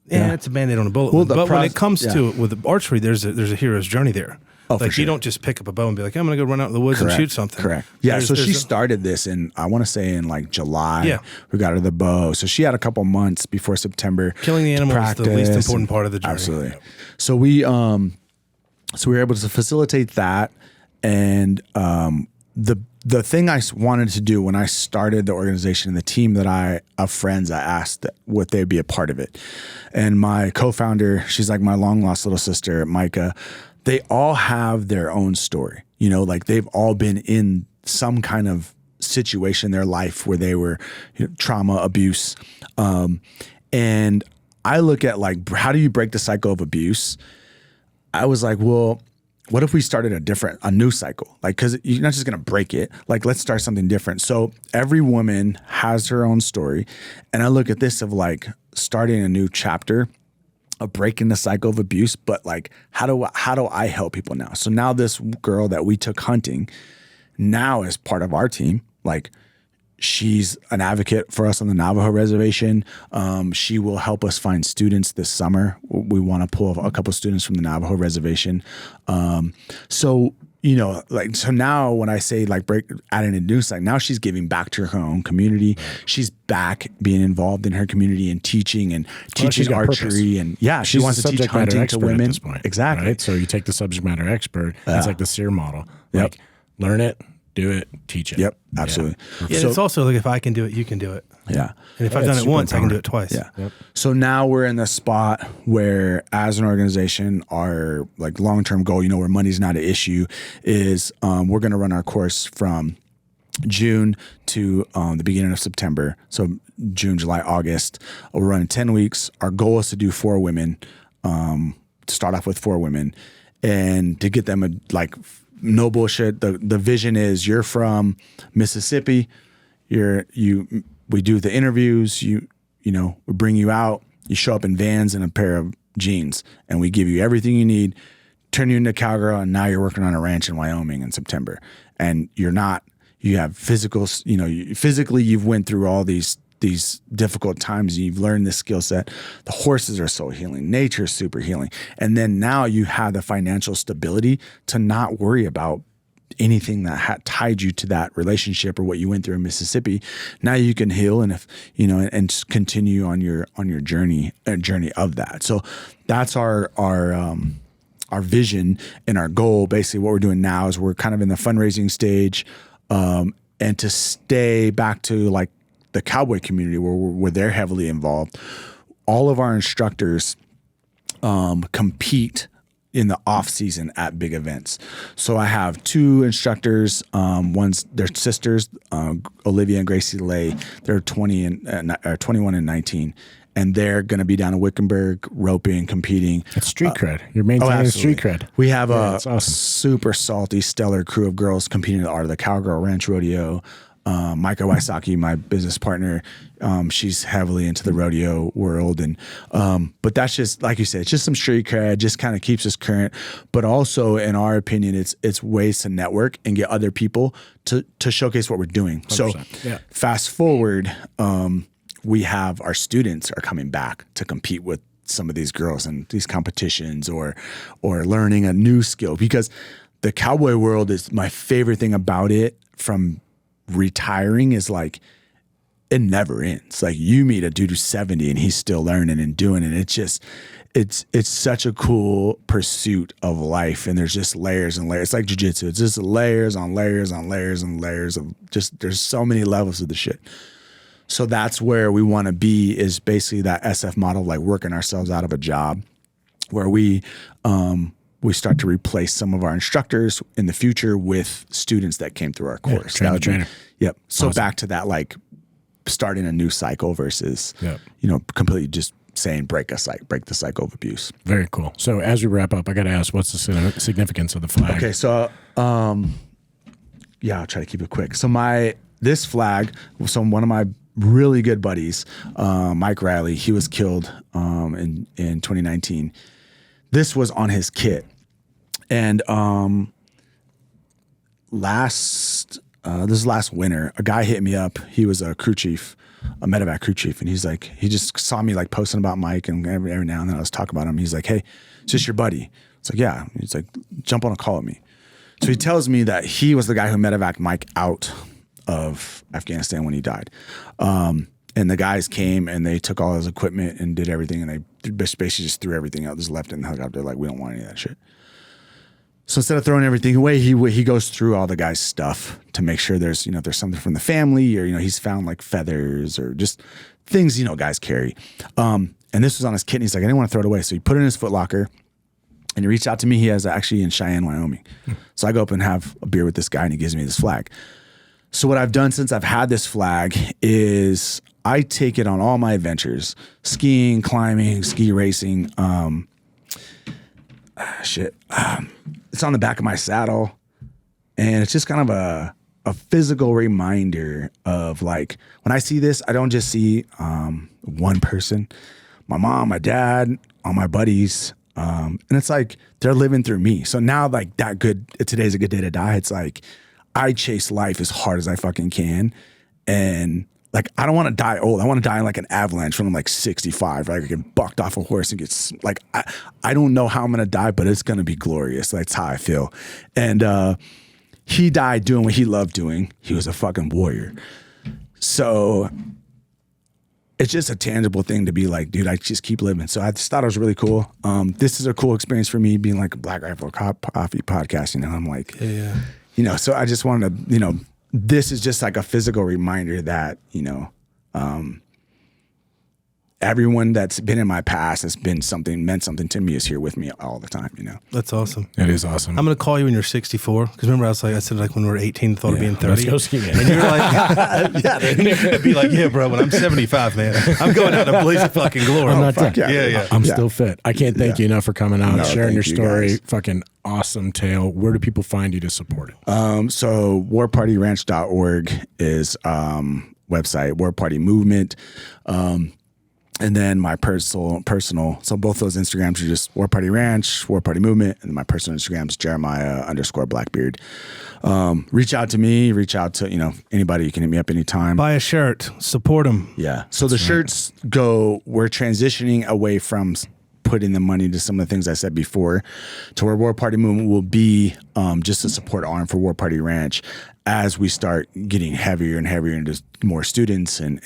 Speaker 4: Yeah, it's a Band-Aid on a bullet. Well, but when it comes to with archery, there's a hero's journey there.
Speaker 3: Oh,
Speaker 4: like, you don't just pick up a bow and be like, I'm going to go run out in the woods and shoot something.
Speaker 3: Correct. Yeah, so she started this I want to say in like July. Yeah. We got her the bow. So she had a couple months before September.
Speaker 4: Killing the animal is the least important part of the journey.
Speaker 3: Absolutely. Yeah. So we were able to facilitate that, and the the thing I wanted to do when I started the organization and the team of friends, I asked that would they be a part of it. And my co-founder, she's like my long lost little sister, Micah, they all have their own story. You know, like they've all been in some kind of situation in their life where they were trauma, abuse. And I look at like, how do you break the cycle of abuse? I was like, well, what if we started a new cycle? Like, cause you're not just going to break it. Like, let's start something different. So every woman has her own story. And I look at this of like starting a new chapter of breaking the cycle of abuse, but like, how do I help people now? So now this girl that we took hunting now is part of our team. Like, she's an advocate for us on the Navajo reservation. She will help us find students this summer. We want to pull a couple students from the Navajo reservation. So now when I say like adding a new site, now she's giving back to her own community. She's back being involved in her community and teaching archery. Purpose. And she wants to teach hunting to women. At this point,
Speaker 2: exactly. Right? So you take the subject matter expert. It's like the SEER model. Like, learn it, do it, teach it.
Speaker 3: Yep, absolutely.
Speaker 4: Yeah, so, it's also like if I can do it, you can do it.
Speaker 3: Yeah.
Speaker 4: And if I've done it once, I can do it twice.
Speaker 3: Yeah. Yep. So now we're in the spot where, as an organization, our like long-term goal, where money's not an issue, is we're going to run our course from June to the beginning of September. So June, July, August. We're running 10 weeks. Our goal is to do 4 women, to start off with 4 women, and to get them no bullshit. The vision is you're from Mississippi. We do the interviews. We bring you out. You show up in vans and a pair of jeans, and we give you everything you need. Turn you into a cowgirl, and now you're working on a ranch in Wyoming in September. And you have physically you've went through all these difficult times. You've learned this skill set. The horses are so healing. Nature's super healing. And then now you have the financial stability to not worry about anything that had tied you to that relationship or what you went through in Mississippi. Now you can heal and and continue on your journey of that. So that's our vision and our goal. Basically what we're doing now is we're kind of in the fundraising stage, and to stay back to like the cowboy community where they're heavily involved. All of our instructors compete in the off season at big events. So I have 2 instructors. They're sisters, Olivia and Gracie Lay. They're 21 and 19. And they're going to be down in Wickenburg roping, competing.
Speaker 2: It's street cred. You're maintaining street cred.
Speaker 3: We have
Speaker 2: awesome.
Speaker 3: Super salty, stellar crew of girls competing in the Art of the Cowgirl Ranch Rodeo. Micah Wysocki, my business partner, she's heavily into the rodeo world, and but that's just like you said, it's just some street cred, just kind of keeps us current. But also, in our opinion, it's ways to network and get other people to showcase what we're doing. So, fast forward, we have our students are coming back to compete with some of these girls in these competitions or learning a new skill, because the cowboy world is my favorite thing about it. From retiring is like it never ends. Like you meet a dude who's 70 and he's still learning and doing it. It's just it's such a cool pursuit of life, and there's just layers and layers. It's like jiu-jitsu. It's just layers on layers on layers and layers of just there's so many levels of the shit. So that's where we want to be, is basically that SF model, like working ourselves out of a job where we start to replace some of our instructors in the future with students that came through our course.
Speaker 2: Trainer.
Speaker 3: Yep. So
Speaker 2: Awesome.
Speaker 3: Back to that, like starting a new cycle versus, completely just saying break the cycle of abuse.
Speaker 2: Very cool. So as we wrap up, I got to ask, what's the significance of the flag?
Speaker 3: Okay. So, I'll try to keep it quick. So this flag, one of my really good buddies, Mike Riley, he was killed in 2019. This was on his kit. And last winter, a guy hit me up. He was a crew chief, a medevac crew chief, and he's like, he just saw me like posting about Mike, and every now and then I was talking about him. He's like, "Hey, is this your buddy?" It's like, "Yeah." He's like, "Jump on a call with me." So he tells me that he was the guy who medevaced Mike out of Afghanistan when he died. And the guys came and they took all his equipment and did everything, and they basically just threw everything out, just left it in the helicopter. Like, we don't want any of that shit. So instead of throwing everything away, he goes through all the guys' stuff to make sure there's something from the family, or he's found like feathers or just things guys carry. And this was on his kit, and he's like, I didn't want to throw it away, so he put it in his foot locker. And he reached out to me. He has actually in Cheyenne, Wyoming. So I go up and have a beer with this guy, and he gives me this flag. So what I've done since I've had this flag is I take it on all my adventures: skiing, climbing, ski racing. It's on the back of my saddle, and it's just kind of a physical reminder of, like, when I see this, I don't just see one person, my mom, my dad, all my buddies, and it's like they're living through me. So now, like, today's a good day to die. It's like I chase life as hard as I fucking can, and like, I don't want to die old. I want to die in like an avalanche when I'm like 65, right? I get bucked off a horse and get like, I don't know how I'm going to die, but it's going to be glorious. That's how I feel. And he died doing what he loved doing. He was a fucking warrior. So it's just a tangible thing to be like, dude, I just keep living. So I just thought it was really cool. This is a cool experience for me, being like a Black Rifle Coffee podcast. I'm like, so I just wanted to, this is just like a physical reminder that, everyone that's been in my past meant something to me, is here with me all the time,
Speaker 4: That's awesome.
Speaker 2: It is awesome.
Speaker 4: I'm going to call you when you're 64. Because remember, I said like when we were 18, thought of being 30.
Speaker 2: Let's go skiing.
Speaker 4: And you're like, yeah, be like, yeah, bro, when I'm 75, man, I'm going out in a blaze of fucking glory.
Speaker 2: I'm not done.
Speaker 4: Yeah.
Speaker 2: I'm still fit. I can't thank you enough for coming out, sharing your story.
Speaker 3: Guys.
Speaker 2: Fucking awesome tale. Where do people find you to support it?
Speaker 3: So warpartyranch.org is website, War Party Movement. And then my personal, so both those Instagrams are just War Party Ranch, War Party Movement, and my personal Instagram is Jeremiah_Blackbeard. Reach out to me, reach out to, anybody. You can hit me up anytime.
Speaker 4: Buy a shirt, support them.
Speaker 3: Yeah. So the shirts we're transitioning away from putting the money to some of the things I said before, to where War Party Movement will be just a support arm for War Party Ranch as we start getting heavier and heavier into more students and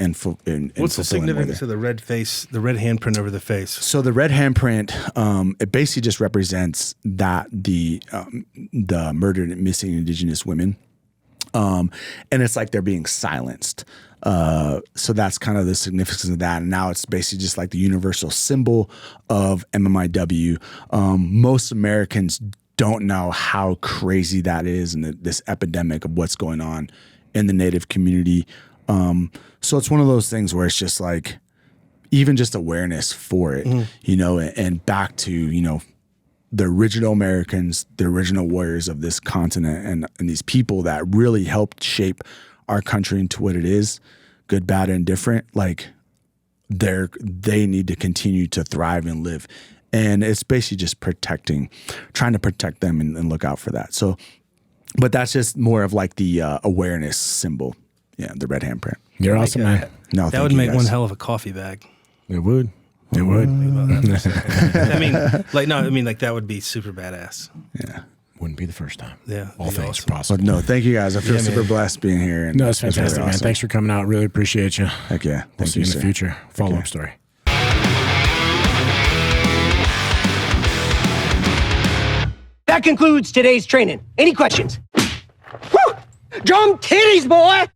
Speaker 4: what's the significance of the red face, the red handprint over the face?
Speaker 3: So the red handprint, it basically just represents that the murdered and missing Indigenous women, and it's like they're being silenced. So that's kind of the significance of that. And now it's basically just like the universal symbol of MMIW. Most Americans don't know how crazy that is, and this epidemic of what's going on in the Native community. So it's one of those things where it's just like, even just awareness for it, and back to, the original Americans, the original warriors of this continent, and these people that really helped shape our country into what it is, good, bad, and different. Like, they need to continue to thrive and live. And it's basically just trying to protect them and look out for that. So, but that's just more of like the awareness symbol. Yeah, the red handprint.
Speaker 2: You're awesome, man.
Speaker 3: No,
Speaker 4: that would make one hell of a coffee bag.
Speaker 2: It would. It would.
Speaker 4: That would be super badass.
Speaker 3: Yeah.
Speaker 2: Wouldn't be the first time.
Speaker 4: Yeah.
Speaker 2: All things
Speaker 4: awesome.
Speaker 2: are possible.
Speaker 3: But no, thank you guys. I feel super blessed being here. And
Speaker 2: no, it's fantastic,
Speaker 3: really
Speaker 2: man.
Speaker 3: awesome.
Speaker 2: Thanks for coming out. Really appreciate you.
Speaker 3: Heck yeah.
Speaker 2: We'll see you in the future. Follow-up story.
Speaker 6: That concludes today's training. Any questions? Woo! Drum titties, boy!